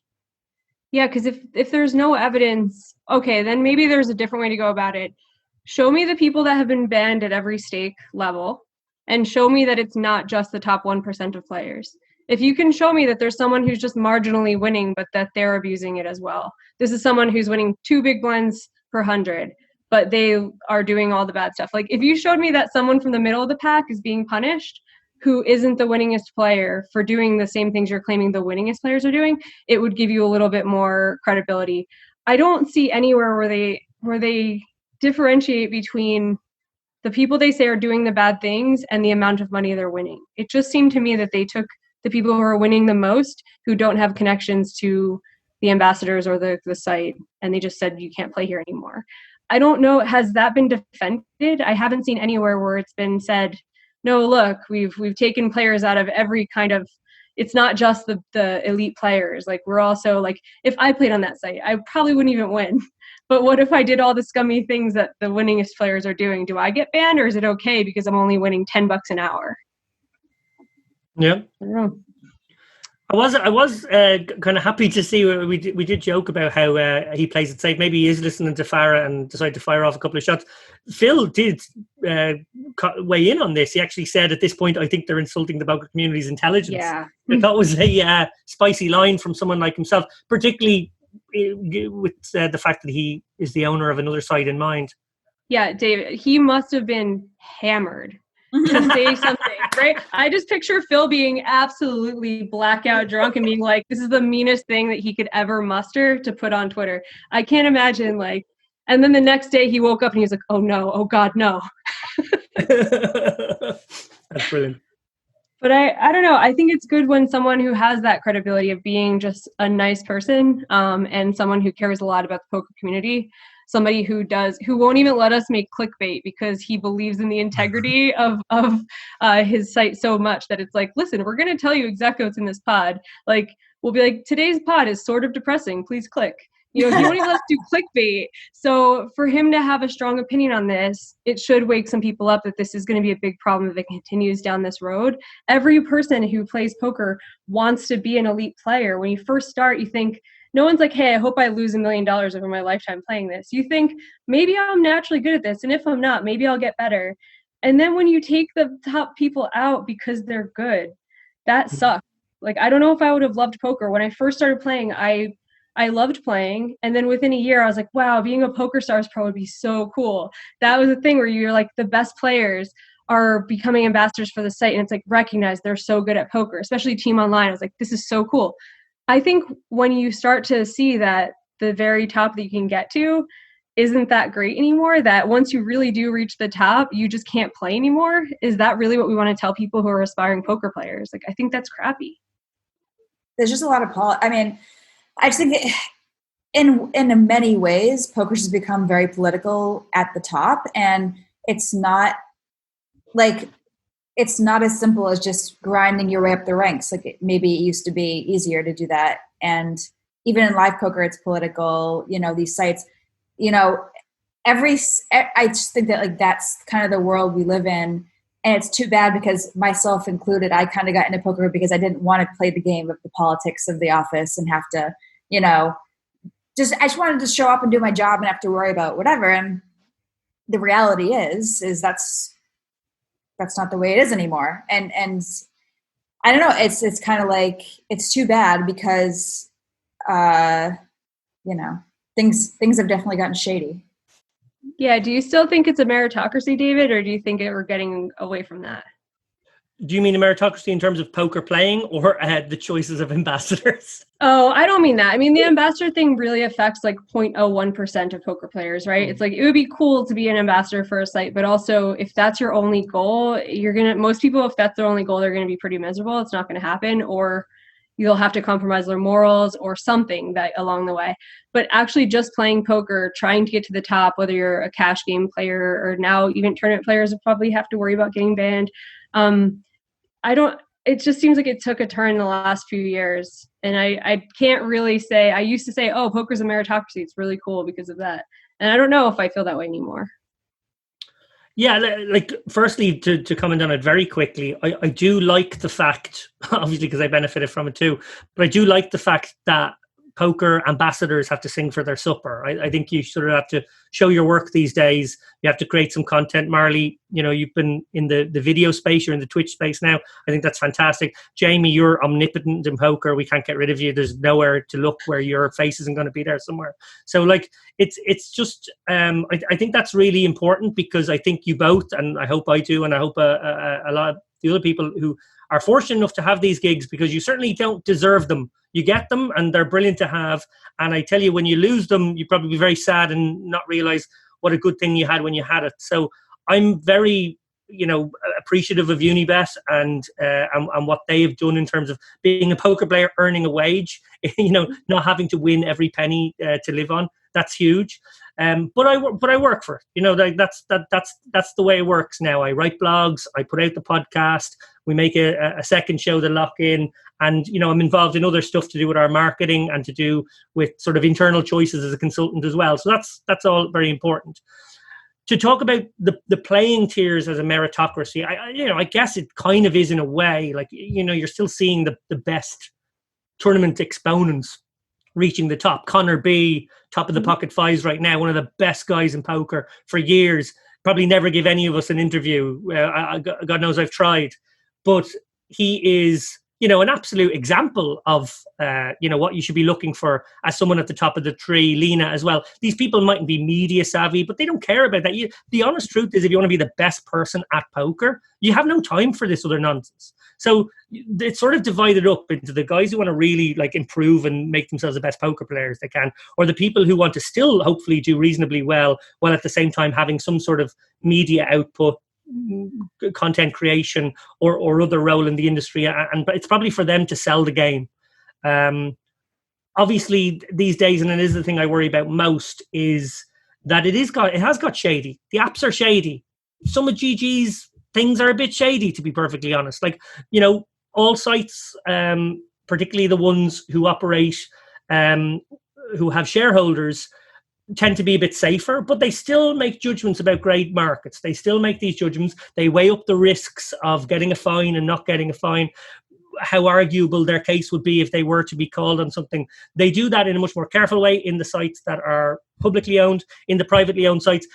Yeah, because if there's no evidence, okay, then maybe there's a different way to go about it. Show me the people that have been banned at every stake level, and show me that it's not just the top 1% of players. If you can show me that there's someone who's just marginally winning, but that they're abusing it as well. This is someone who's winning 2 big blinds per 100, but they are doing all the bad stuff. Like if you showed me that someone from the middle of the pack is being punished, who isn't the winningest player for doing the same things you're claiming the winningest players are doing, it would give you a little bit more credibility. I don't see anywhere where they differentiate between the people they say are doing the bad things and the amount of money they're winning. It just seemed to me that they took the people who are winning the most, who don't have connections to the ambassadors or the site, and they just said, you can't play here anymore. I don't know, has that been defended? I haven't seen anywhere where it's been said, no, look, we've taken players out of every kind of, it's not just the elite players. Like we're also like, if I played on that site, I probably wouldn't even win. But what if I did all the scummy things that the winningest players are doing? Do I get banned, or is it okay because I'm only winning $10 an hour? Yeah. I don't know. I was kind of happy to see, we did joke about how he plays it safe. Maybe he is listening to FARAH and decided to fire off a couple of shots. Phil did weigh in on this. He actually said at this point, I think they're insulting the poker community's intelligence. Yeah. I thought it was a spicy line from someone like himself, particularly with the fact that he is the owner of another site in mind. Yeah, David, he must have been hammered to say something, right? I just picture Phil being absolutely blackout drunk and being like, this is the meanest thing that he could ever muster to put on Twitter. I can't imagine, like, and then the next day he woke up and he was like, oh no, oh God, no. That's brilliant. But I don't know. I think it's good when someone who has that credibility of being just a nice person, and someone who cares a lot about the poker community, somebody who won't even let us make clickbait because he believes in the integrity of his site so much that it's like, listen, we're going to tell you exactly what's in this pod. Like, we'll be like, today's pod is sort of depressing. Please click. You know, he won't even let us do clickbait. So for him to have a strong opinion on this, it should wake some people up that this is going to be a big problem if it continues down this road. Every person who plays poker wants to be an elite player. When you first start, you think, no one's like, hey, I hope I lose $1 million over my lifetime playing this. You think, maybe I'm naturally good at this. And if I'm not, maybe I'll get better. And then when you take the top people out because they're good, that sucks. Like, I don't know if I would have loved poker. When I first started playing, I loved playing. And then within a year, I was like, wow, being a PokerStars pro would be so cool. That was a thing where you're like, the best players are becoming ambassadors for the site. And it's like, recognize they're so good at poker, especially Team Online. I was like, this is so cool. I think when you start to see that the very top that you can get to isn't that great anymore, that once you really do reach the top, you just can't play anymore. Is that really what we want to tell people who are aspiring poker players? Like, I think that's crappy. There's just a lot of I just think in many ways, poker has become very political at the top, and it's not as simple as just grinding your way up the ranks. Like, maybe it used to be easier to do that. And even in live poker, it's political, you know, these sites, you know, I just think that, like, that's kind of the world we live in. And it's too bad because, myself included, I kind of got into poker because I didn't want to play the game of the politics of the office and have to, you know, I just wanted to show up and do my job and have to worry about whatever. And the reality is that's not the way it is anymore. And I don't know, it's kind of like, it's too bad because, you know, things have definitely gotten shady. Yeah. Do you still think it's a meritocracy, David, or do you think we're getting away from that? Do you mean a meritocracy in terms of poker playing, or the choices of ambassadors? Oh, I don't mean that. I mean, the ambassador thing really affects like 0.01% of poker players, right? It's like, it would be cool to be an ambassador for a site, but also if that's your only goal, most people, if that's their only goal, they're going to be pretty miserable. It's not going to happen, or you'll have to compromise their morals or something that along the way. But actually just playing poker, trying to get to the top, whether you're a cash game player or now even tournament players will probably have to worry about getting banned. It just seems like it took a turn in the last few years. And I can't really say, I used to say, oh, poker's a meritocracy. It's really cool because of that. And I don't know if I feel that way anymore. Yeah, like, firstly, to comment on it very quickly, I do like the fact, obviously because I benefited from it too, but I do like the fact that poker ambassadors have to sing for their supper. I think you sort of have to show your work these days. You have to create some content. Marley, you know, you've been in the video space, you're in the Twitch space now. I think that's fantastic. Jamie, you're omnipotent in poker. We can't get rid of you. There's nowhere to look where your face isn't going to be there somewhere. So, like, it's just, I think that's really important, because I think you both, and I hope I do, and I hope a lot of the other people who are fortunate enough to have these gigs, because you certainly don't deserve them. You get them and they're brilliant to have. And I tell you, when you lose them, you probably be very sad and not realize what a good thing you had when you had it. So I'm very, you know, appreciative of Unibet and what they have done in terms of being a poker player, earning a wage, you know, not having to win every penny to live on. That's huge. But I work for it. You know, that's the way it works now. I write blogs, I put out the podcast, we make a second show, the Lock In, and, you know, I'm involved in other stuff to do with our marketing and to do with sort of internal choices as a consultant as well. So that's all very important. To talk about the playing tiers as a meritocracy, I guess it kind of is in a way. Like, you know, you're still seeing the best tournament exponents reaching the top. Connor B, top of the pocket fives right now, one of the best guys in poker for years. Probably never give any of us an interview. God knows I've tried. But he is an absolute example of, what you should be looking for as someone at the top of the tree, Lena, as well. These people mightn't be media savvy, but they don't care about that. The honest truth is, if you want to be the best person at poker, you have no time for this other nonsense. So it's sort of divided up into the guys who want to really improve and make themselves the best poker players they can, or the people who want to still hopefully do reasonably well, while at the same time having some sort of media output, content creation or other role in the industry, and it's probably for them to sell the game. Obviously these days, and it is the thing I worry about most, is that it has got shady. The apps are shady. Some of GG's things are a bit shady, to be perfectly honest. All sites, particularly the ones who operate, who have shareholders, tend to be a bit safer, but they still make judgments about grade markets. They still make these judgments. They weigh up the risks of getting a fine and not getting a fine, how arguable their case would be if they were to be called on something. They do that in a much more careful way in the sites that are publicly owned. In the privately owned sites,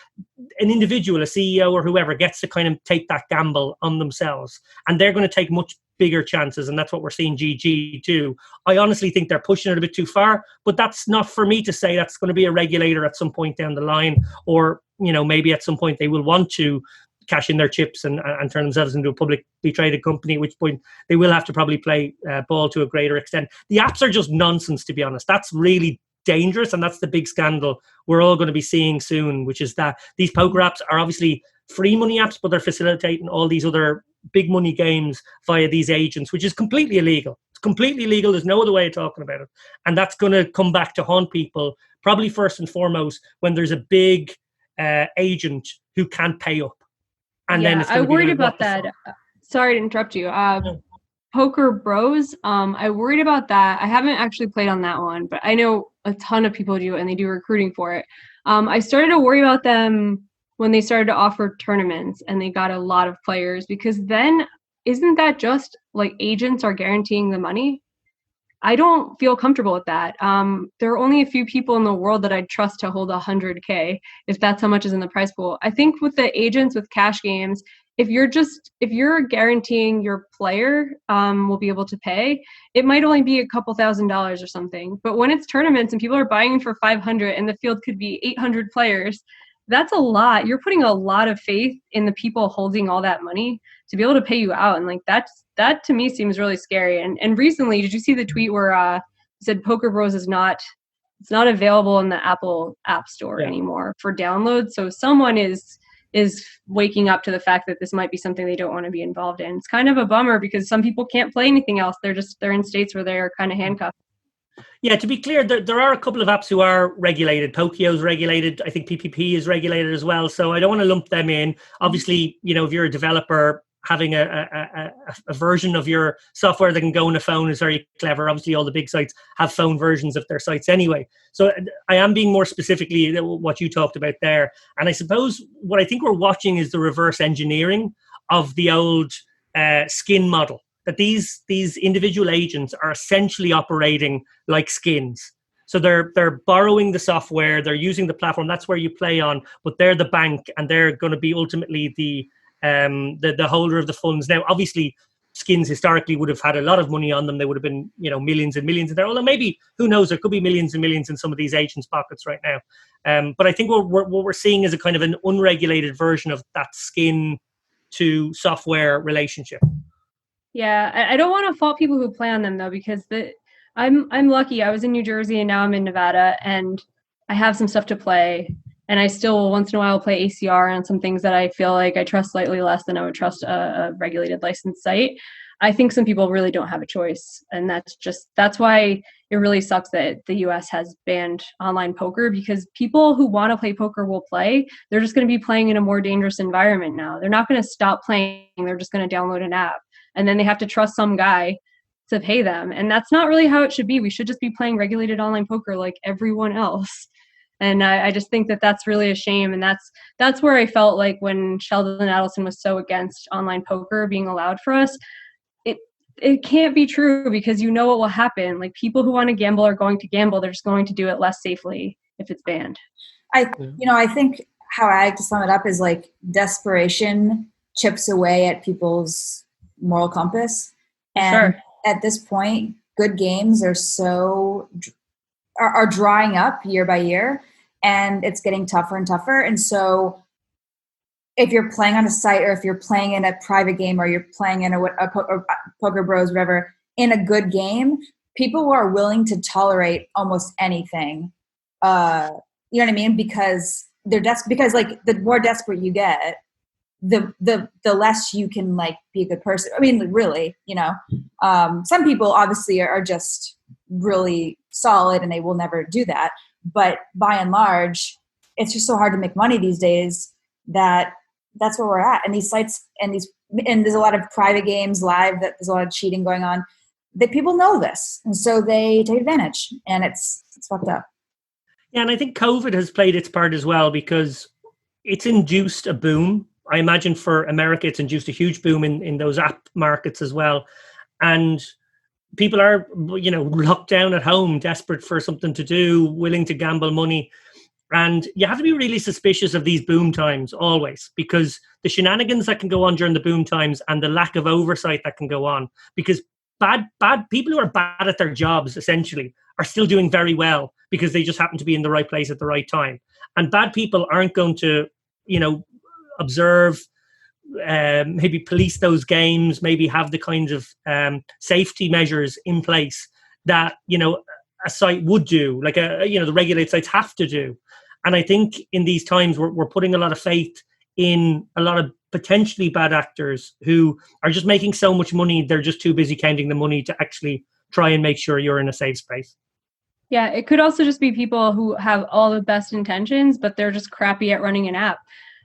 an individual, a CEO or whoever, gets to kind of take that gamble on themselves, and they're going to take much bigger chances, and that's what we're seeing GG do. I honestly think they're pushing it a bit too far, but that's not for me to say. That's going to be a regulator at some point down the line, or maybe at some point they will want to cash in their chips and turn themselves into a publicly traded company, at which point they will have to probably play ball to a greater extent. The apps are just nonsense, to be honest. That's really dangerous, and that's the big scandal we're all going to be seeing soon, which is that these poker apps are obviously free money apps, but they're facilitating all these other big money games via these agents, which is completely illegal. It's completely illegal. There's no other way of talking about it. And that's going to come back to haunt people, probably first and foremost, when there's a big agent who can't pay up. And then it's I worried about that. Sorry to interrupt you. Poker Bros. I worried about that. I haven't actually played on that one, but I know a ton of people do, and they do recruiting for it. I started to worry about them when they started to offer tournaments and they got a lot of players, because then isn't that just agents are guaranteeing the money? I don't feel comfortable with that. There are only a few people in the world that I'd trust to hold 100K, if that's how much is in the prize pool. I think with the agents with cash games, if you're guaranteeing your player will be able to pay, it might only be a couple $1,000s or something. But when it's tournaments and people are buying for 500 and the field could be 800 players, that's a lot. You're putting a lot of faith in the people holding all that money to be able to pay you out. And that to me seems really scary. And recently, did you see the tweet where it said Poker Bros it's not available in the Apple App Store anymore for download? So someone is waking up to the fact that this might be something they don't want to be involved in. It's kind of a bummer because some people can't play anything else. They're in states where they're kind of handcuffed. Yeah, to be clear, there are a couple of apps who are regulated. Pokio's regulated. I think PPP is regulated as well. So I don't want to lump them in. Obviously, if you're a developer, having a version of your software that can go on a phone is very clever. Obviously, all the big sites have phone versions of their sites anyway. So I am being more specifically what you talked about there. And I suppose what I think we're watching is the reverse engineering of the old skin model. That these individual agents are essentially operating like skins. So they're borrowing the software, they're using the platform, that's where you play on, but they're the bank and they're going to be ultimately the holder of the funds. Now, obviously, skins historically would have had a lot of money on them. They would have been, millions and millions in there. Although maybe, who knows, there could be millions and millions in some of these agents' pockets right now. But I think what we're seeing is a kind of an unregulated version of that skin to software relationship. Yeah, I don't want to fault people who play on them though, because I'm lucky. I was in New Jersey and now I'm in Nevada, and I have some stuff to play. And I still once in a while play ACR on some things that I feel like I trust slightly less than I would trust a regulated licensed site. I think some people really don't have a choice. And that's why it really sucks that the US has banned online poker, because people who want to play poker will play. They're just going to be playing in a more dangerous environment now. They're not going to stop playing. They're just going to download an app. And then they have to trust some guy to pay them. And that's not really how it should be. We should just be playing regulated online poker like everyone else. And I just think that that's really a shame. And that's where I felt like when Sheldon and ADELSON was so against online poker being allowed for us, it can't be true, because you know what will happen. Like, people who want to gamble are going to gamble. They're just going to do it less safely if it's banned. I think how I like to sum it up is like desperation chips away at people's moral compass. And at this point, good games are drying up year by year, and it's getting tougher and tougher. And so if you're playing on a site, or if you're playing in a private game, or you're playing in a Poker Bros, whatever, in a good game, people are willing to tolerate almost anything. You know what I mean? Because because like the more desperate you get, the less you can like be a good person. I mean, really, you know, some people obviously are just really solid and they will never do that. But by and large, it's just so hard to make money these days that that's where we're at. And these sites and there's a lot of private games live, that there's a lot of cheating going on, that people know this. And so they take advantage, and it's fucked up. Yeah. And I think COVID has played its part as well, because it's induced a boom. I imagine for America, it's induced a huge boom in those app markets as well. And people are, you know, locked down at home, desperate for something to do, willing to gamble money. And you have to be really suspicious of these boom times always, because the shenanigans that can go on during the boom times and the lack of oversight that can go on, because bad people who are bad at their jobs essentially are still doing very well because they just happen to be in the right place at the right time. And bad people aren't going to, you know, observe, maybe police those games, maybe have the kinds of safety measures in place that, you know, a site would do, like the regulated sites have to do. And I think in these times we're putting a lot of faith in a lot of potentially bad actors who are just making so much money, they're just too busy counting the money to actually try and make sure you're in a safe space. Yeah, it could also just be people who have all the best intentions, but they're just crappy at running an app.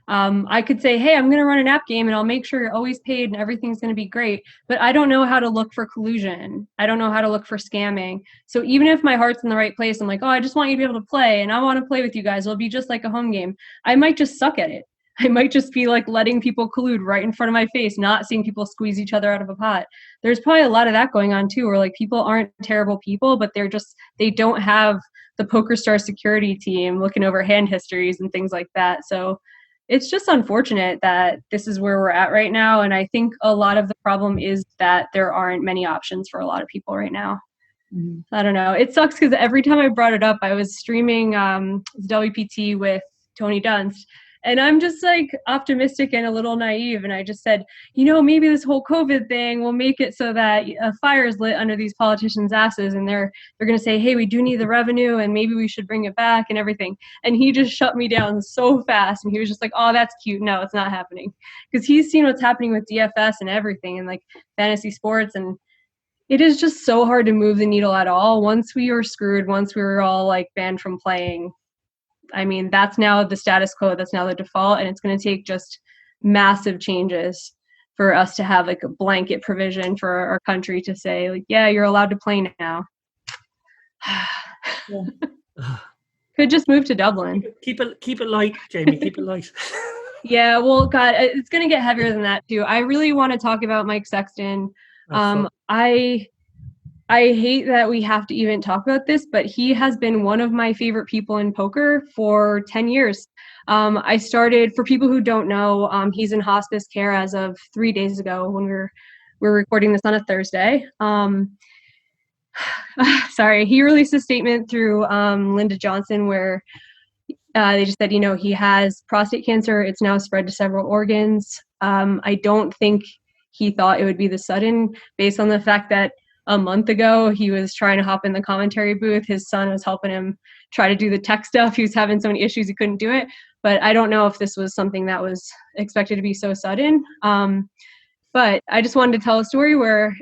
I could say, hey, I'm going to run an app game and I'll make sure you're always paid and everything's going to be great. But I don't know how to look for collusion. I don't know how to look for scamming. So even if my heart's in the right place, I'm like, oh, I just want you to be able to play and I want to play with you guys. It'll be just like a home game. I might just suck at it. I might just be like letting people collude right in front of my face, not seeing people squeeze each other out of a pot. There's probably a lot of that going on too, where like people aren't terrible people, but they don't have the PokerStars security team looking over hand histories and things like that. So it's just unfortunate that this is where we're at right now. And I think a lot of the problem is that there aren't many options for a lot of people right now. Mm-hmm. I don't know. It sucks because every time I brought it up, I was streaming WPT with Tony Dunst. And I'm just like optimistic and a little naive. And I just said, you know, maybe this whole COVID thing will make it so that a fire is lit under these politicians' asses. And they're going to say, hey, we do need the revenue and maybe we should bring it back and everything. And he just shut me down so fast. And he was just like, oh, that's cute. No, it's not happening. Because he's seen what's happening with DFS and everything and like fantasy sports. And it is just so hard to move the needle at all. Once we were screwed, once we were all like banned from playing, I mean, that's now the status quo. That's now the default. And it's going to take just massive changes for us to have like a blanket provision for our country to say, like, yeah, you're allowed to play now. Could just move to Dublin. Keep it light, Jamie. Keep it light. Yeah, well, God, it's going to get heavier than that, too. I really want to talk about Mike Sexton. I hate that we have to even talk about this, but he has been one of my favorite people in poker for 10 years. I started, for people who don't know, he's in hospice care as of 3 days ago when we're recording this on a Thursday. Sorry, he released a statement through Linda Johnson where they just said, you know, he has prostate cancer. It's now spread to several organs. I don't think he thought it would be this sudden based on the fact that a month ago, he was trying to hop in the commentary booth. His son was helping him try to do the tech stuff. He was having so many issues, he couldn't do it. But I don't know if this was something that was expected to be so sudden. But I just wanted to tell a story where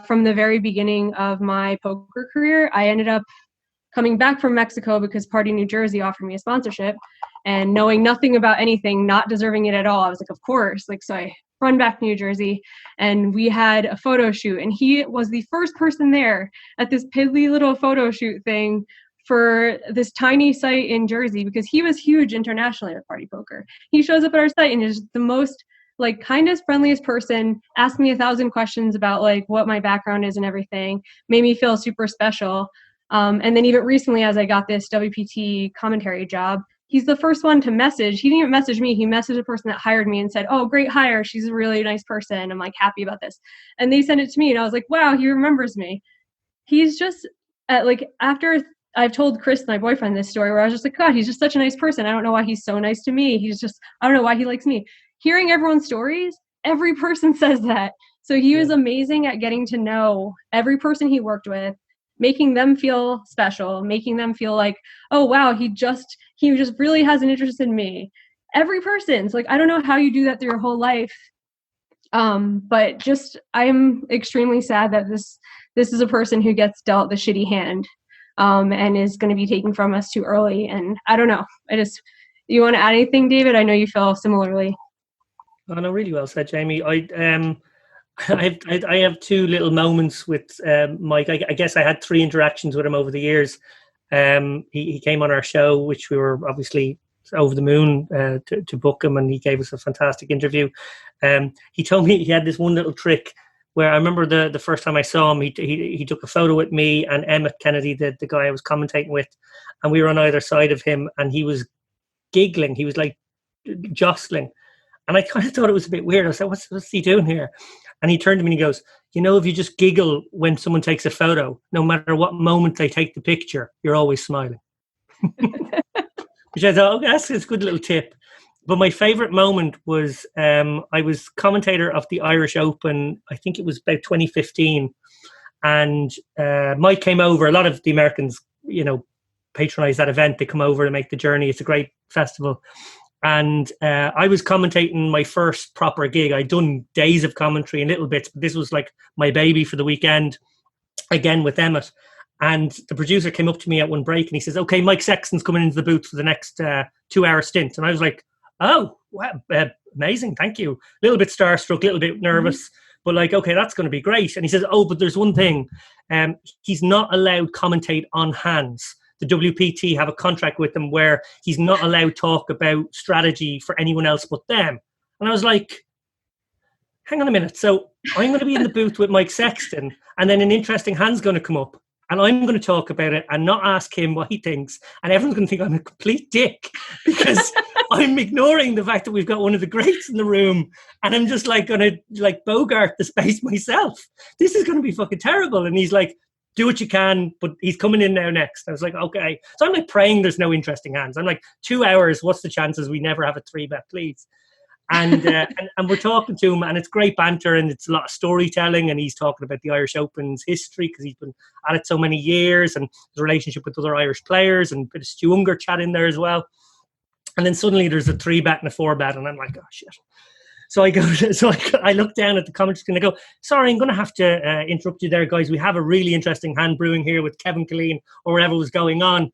from the very beginning of my poker career, I ended up coming back from Mexico because Party New Jersey offered me a sponsorship. And knowing nothing about anything, not deserving it at all, I was like, of course. Like, so I run back to New Jersey and we had a photo shoot, and he was the first person there at this piddly little photo shoot thing for this tiny site in Jersey because he was huge internationally with Party Poker. He shows up at our site and is the most like kindest, friendliest person, asked me 1,000 questions about like what my background is and everything, made me feel super special. And then even recently, as I got this WPT commentary job, he's the first one to message. He didn't even message me. He messaged the person that hired me and said, oh, great hire. She's a really nice person. I'm like happy about this. And they sent it to me and I was like, wow, he remembers me. He's just like, after I've told Chris, my boyfriend, this story where I was just like, God, he's just such a nice person. I don't know why he's so nice to me. I don't know why he likes me. Hearing everyone's stories, every person says that. So he was amazing at getting to know every person he worked with, making them feel special, making them feel like, oh, wow, he just really has an interest in me. Every person's like, I don't know how you do that through your whole life. But just, I'm extremely sad that this is a person who gets dealt the shitty hand, and is going to be taken from us too early. And I don't know. You want to add anything, David? I know you feel similarly. Oh, no, really well said, Jamie. I have two little moments with Mike. I guess I had 3 interactions with him over the years. He came on our show, which we were obviously over the moon to book him, and he gave us a fantastic interview. He told me he had this one little trick where I remember the first time I saw him, he took a photo with me and Emmett Kennedy, the guy I was commentating with, and we were on either side of him, and he was giggling. He was like jostling. And I kind of thought it was a bit weird. I was like, what's he doing here? And he turned to me and he goes, you know, if you just giggle when someone takes a photo, no matter what moment they take the picture, you're always smiling. Which I thought, okay, that's a good little tip. But my favorite moment was I was commentator of the Irish Open. I think it was about 2015. And Mike came over. A lot of the Americans, you know, patronize that event. They come over to make the journey. It's a great festival. And I was commentating my first proper gig. I'd done days of commentary and little bits, but this was like my baby for the weekend, again with Emmett. And the producer came up to me at one break and he says, okay, Mike Sexton's coming into the booth for the next 2-hour stint. And I was like, oh, wow, amazing, thank you. A little bit starstruck, a little bit nervous, but like, okay, that's going to be great. And he says, oh, but there's one thing. He's not allowed commentate on hands. The WPT have a contract with him where he's not allowed to talk about strategy for anyone else but them. And I was like, hang on a minute. So I'm going to be in the booth with Mike Sexton, and then an interesting hand's going to come up, and I'm going to talk about it and not ask him what he thinks. And everyone's going to think I'm a complete dick because I'm ignoring the fact that we've got one of the greats in the room, and I'm just like going to like bogart the space myself. This is going to be fucking terrible. And he's like, do what you can, but he's coming in now next. I was like, okay. So I'm like praying there's no interesting hands. I'm like, 2 hours, what's the chances we never have a 3-bet, please? And, and we're talking to him, and it's great banter, and it's a lot of storytelling, and he's talking about the Irish Open's history because he's been at it so many years, and his relationship with other Irish players, and a bit of Stu Unger chat in there as well. And then suddenly there's a 3-bet and a 4-bet, and I'm like, oh shit. So I look down at the comments and I go, sorry, I'm going to have to interrupt you there, guys. We have a really interesting hand brewing here with Kevin Killeen or whatever was going on.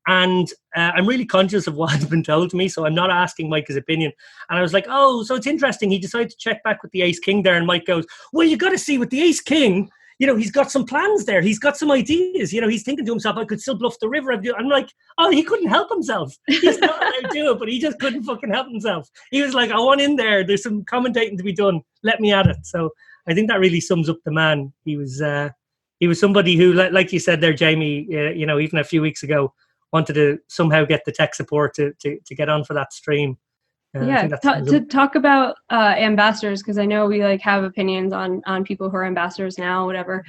And I'm really conscious of what has been told to me, so I'm not asking Mike his opinion. And I was like, oh, so it's interesting. He decided to check back with the ace king there, and Mike goes, well, you got to see with the ace king, you know, he's got some plans there. He's got some ideas. You know, he's thinking to himself, I could still bluff the river. I'm like, oh, he couldn't help himself. He's not allowed to do it, but he just couldn't fucking help himself. He was like, I want in there. There's some commentating to be done. Let me at it. So I think that really sums up the man. He was somebody who, like you said there, Jamie, you know, even a few weeks ago, wanted to somehow get the tech support to get on for that stream. To talk about ambassadors, because I know we like have opinions on people who are ambassadors now, whatever.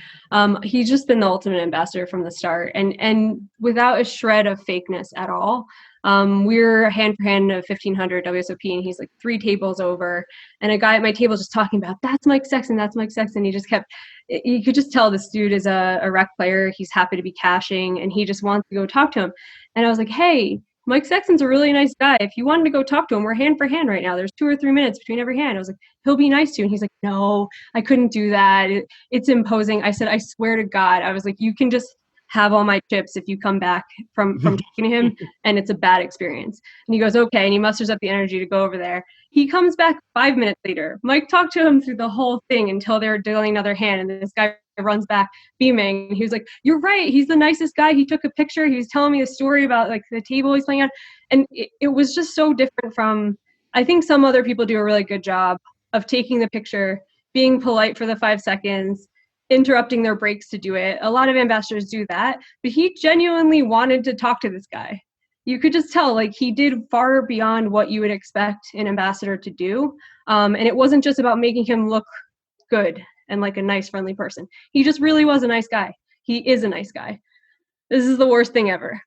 He's just been the ultimate ambassador from the start, and without a shred of fakeness at all. We're hand for hand of 1500 WSOP, and he's like 3 tables over, and a guy at my table just talking about, that's Mike Sexton, that's Mike Sexton. He just kept, you could just tell this dude is a rec player. He's happy to be cashing, and he just wants to go talk to him. And I was like, hey, Mike Sexton's a really nice guy. If you wanted to go talk to him, we're hand for hand right now. There's 2 or 3 minutes between every hand. I was like, he'll be nice to you. And he's like, no, I couldn't do that. It's imposing. I said, I swear to God. I was like, you can just have all my chips if you come back from talking to him and it's a bad experience. And he goes, okay. And he musters up the energy to go over there. He comes back 5 minutes later. Mike talked to him through the whole thing until they were dealing another hand. And this guy runs back beaming. He was like, you're right. He's the nicest guy. He took a picture. He was telling me a story about like the table he's playing on. And it was just so different from, I think some other people do a really good job of taking the picture, being polite for the 5 seconds, interrupting their breaks to do it. A lot of ambassadors do that, but he genuinely wanted to talk to this guy. you could just tell, like, he did far beyond what you would expect an ambassador to do. And it wasn't just about making him look good and like a nice, friendly person. He just really was a nice guy. He is a nice guy. This is the worst thing ever.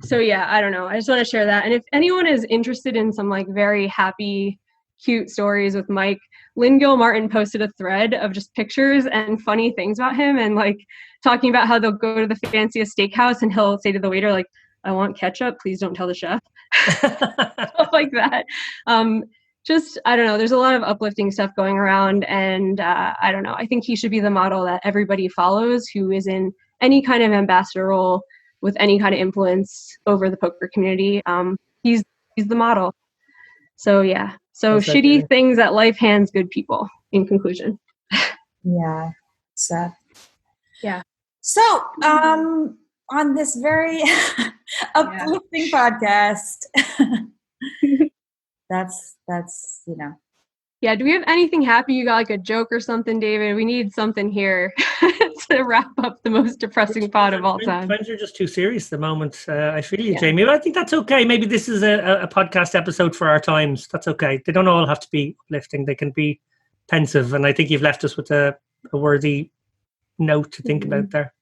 So yeah, I don't know. I just want to share that. And if anyone is interested in some like very happy, cute stories with Mike, Lynn Gilmartin posted a thread of just pictures and funny things about him, and like talking about how they'll go to the fanciest steakhouse and he'll say to the waiter, like, I want ketchup, please don't tell the chef. Stuff like that. Just, I don't know, there's a lot of uplifting stuff going around, and I don't know, I think he should be the model that everybody follows who is in any kind of ambassador role with any kind of influence over the poker community. He's the model. So yeah, so that's shitty right. Things that life hands good people, in conclusion. Yeah, sad. Yeah. So, on this very uplifting podcast, that's, you know. Yeah, do we have anything happy? You got like a joke or something, David? We need something here to wrap up the most depressing pod of all time. Friends are just too serious at the moment. I feel you, Jamie. But I think that's okay. Maybe this is a podcast episode for our times. That's okay. They don't all have to be uplifting. They can be pensive. And I think you've left us with a worthy note to think about there.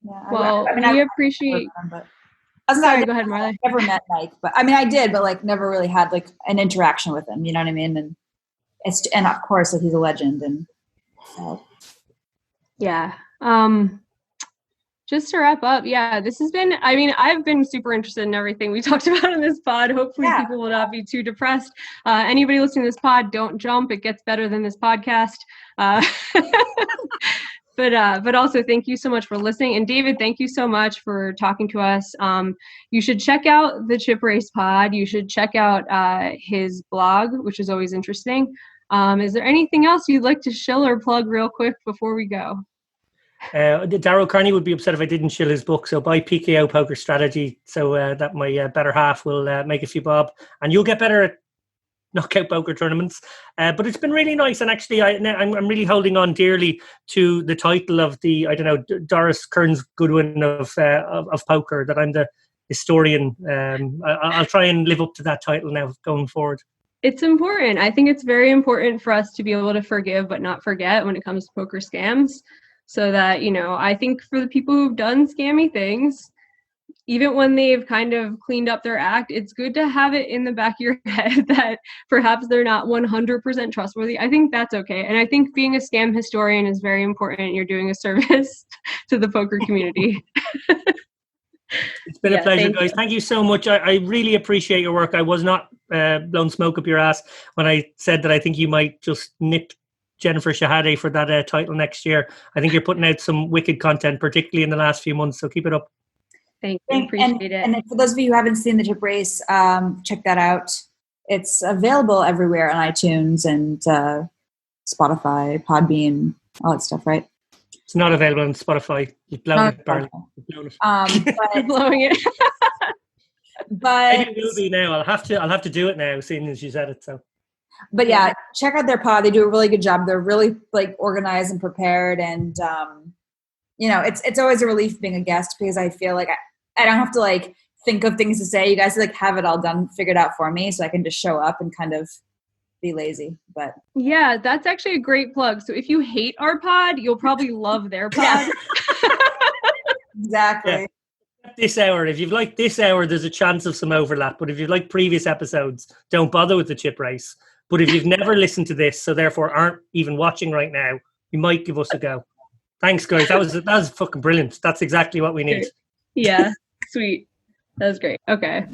Yeah, well, we appreciate... Sorry, go ahead, Marle. I never met Mike, but I mean, I did, but like never really had like an interaction with him. You know what I mean? And of course, like, he's a legend. And so. Yeah. Just to wrap up, yeah, this has been, I mean, I've been super interested in everything we talked about in this pod. Hopefully people will not be too depressed. Anybody listening to this pod, don't jump. It gets better than this podcast. But also thank you so much for listening. And David, thank you so much for talking to us. You should check out the Chip Race pod. You should check out his blog, which is always interesting. Is there anything else you'd like to shill or plug real quick before we go? Darryl Carney would be upset if I didn't shill his book. So buy PKO Poker Strategy so that my better half will make a few bob. And you'll get better at knockout poker tournaments, but it's been really nice, and actually I'm really holding on dearly to the title of the, I don't know, Doris Kearns Goodwin of poker, that I'm the historian. I'll try and live up to that title now going forward. It's important. I think it's very important for us to be able to forgive but not forget when it comes to poker scams, so that, you know, I think for the people who've done scammy things, even when they've kind of cleaned up their act, it's good to have it in the back of your head that perhaps they're not 100% trustworthy. I think that's okay. And I think being a scam historian is very important. You're doing a service to the poker community. It's been a pleasure, guys. Thank you so much. I really appreciate your work. I was not blowing smoke up your ass when I said that I think you might just nip Jennifer Shahade for that title next year. I think you're putting out some wicked content, particularly in the last few months. So keep it up. Thank you. Appreciate it. And for those of you who haven't seen the Chip Race, check that out. It's available everywhere on iTunes and Spotify, Podbean, all that stuff, right? It's not available on Spotify. You've blown it, Barney. You've blown it. You're blowing it. But maybe it will be now. I'll have to do it now, seeing as you said it. So. But yeah, check out their pod. They do a really good job. They're really like organized and prepared, and you know, it's always a relief being a guest, because I feel like I don't have to like think of things to say. You guys like have it all done, figured out for me, so I can just show up and kind of be lazy. But yeah, that's actually a great plug. So if you hate our pod, you'll probably love their pod. Exactly. Yeah. This hour, if you've liked this hour, there's a chance of some overlap. But if you've liked previous episodes, don't bother with the Chip Race. But if you've never listened to this, so therefore aren't even watching right now, you might give us a go. Thanks, guys. That was fucking brilliant. That's exactly what we need. Yeah, sweet. That was great. Okay.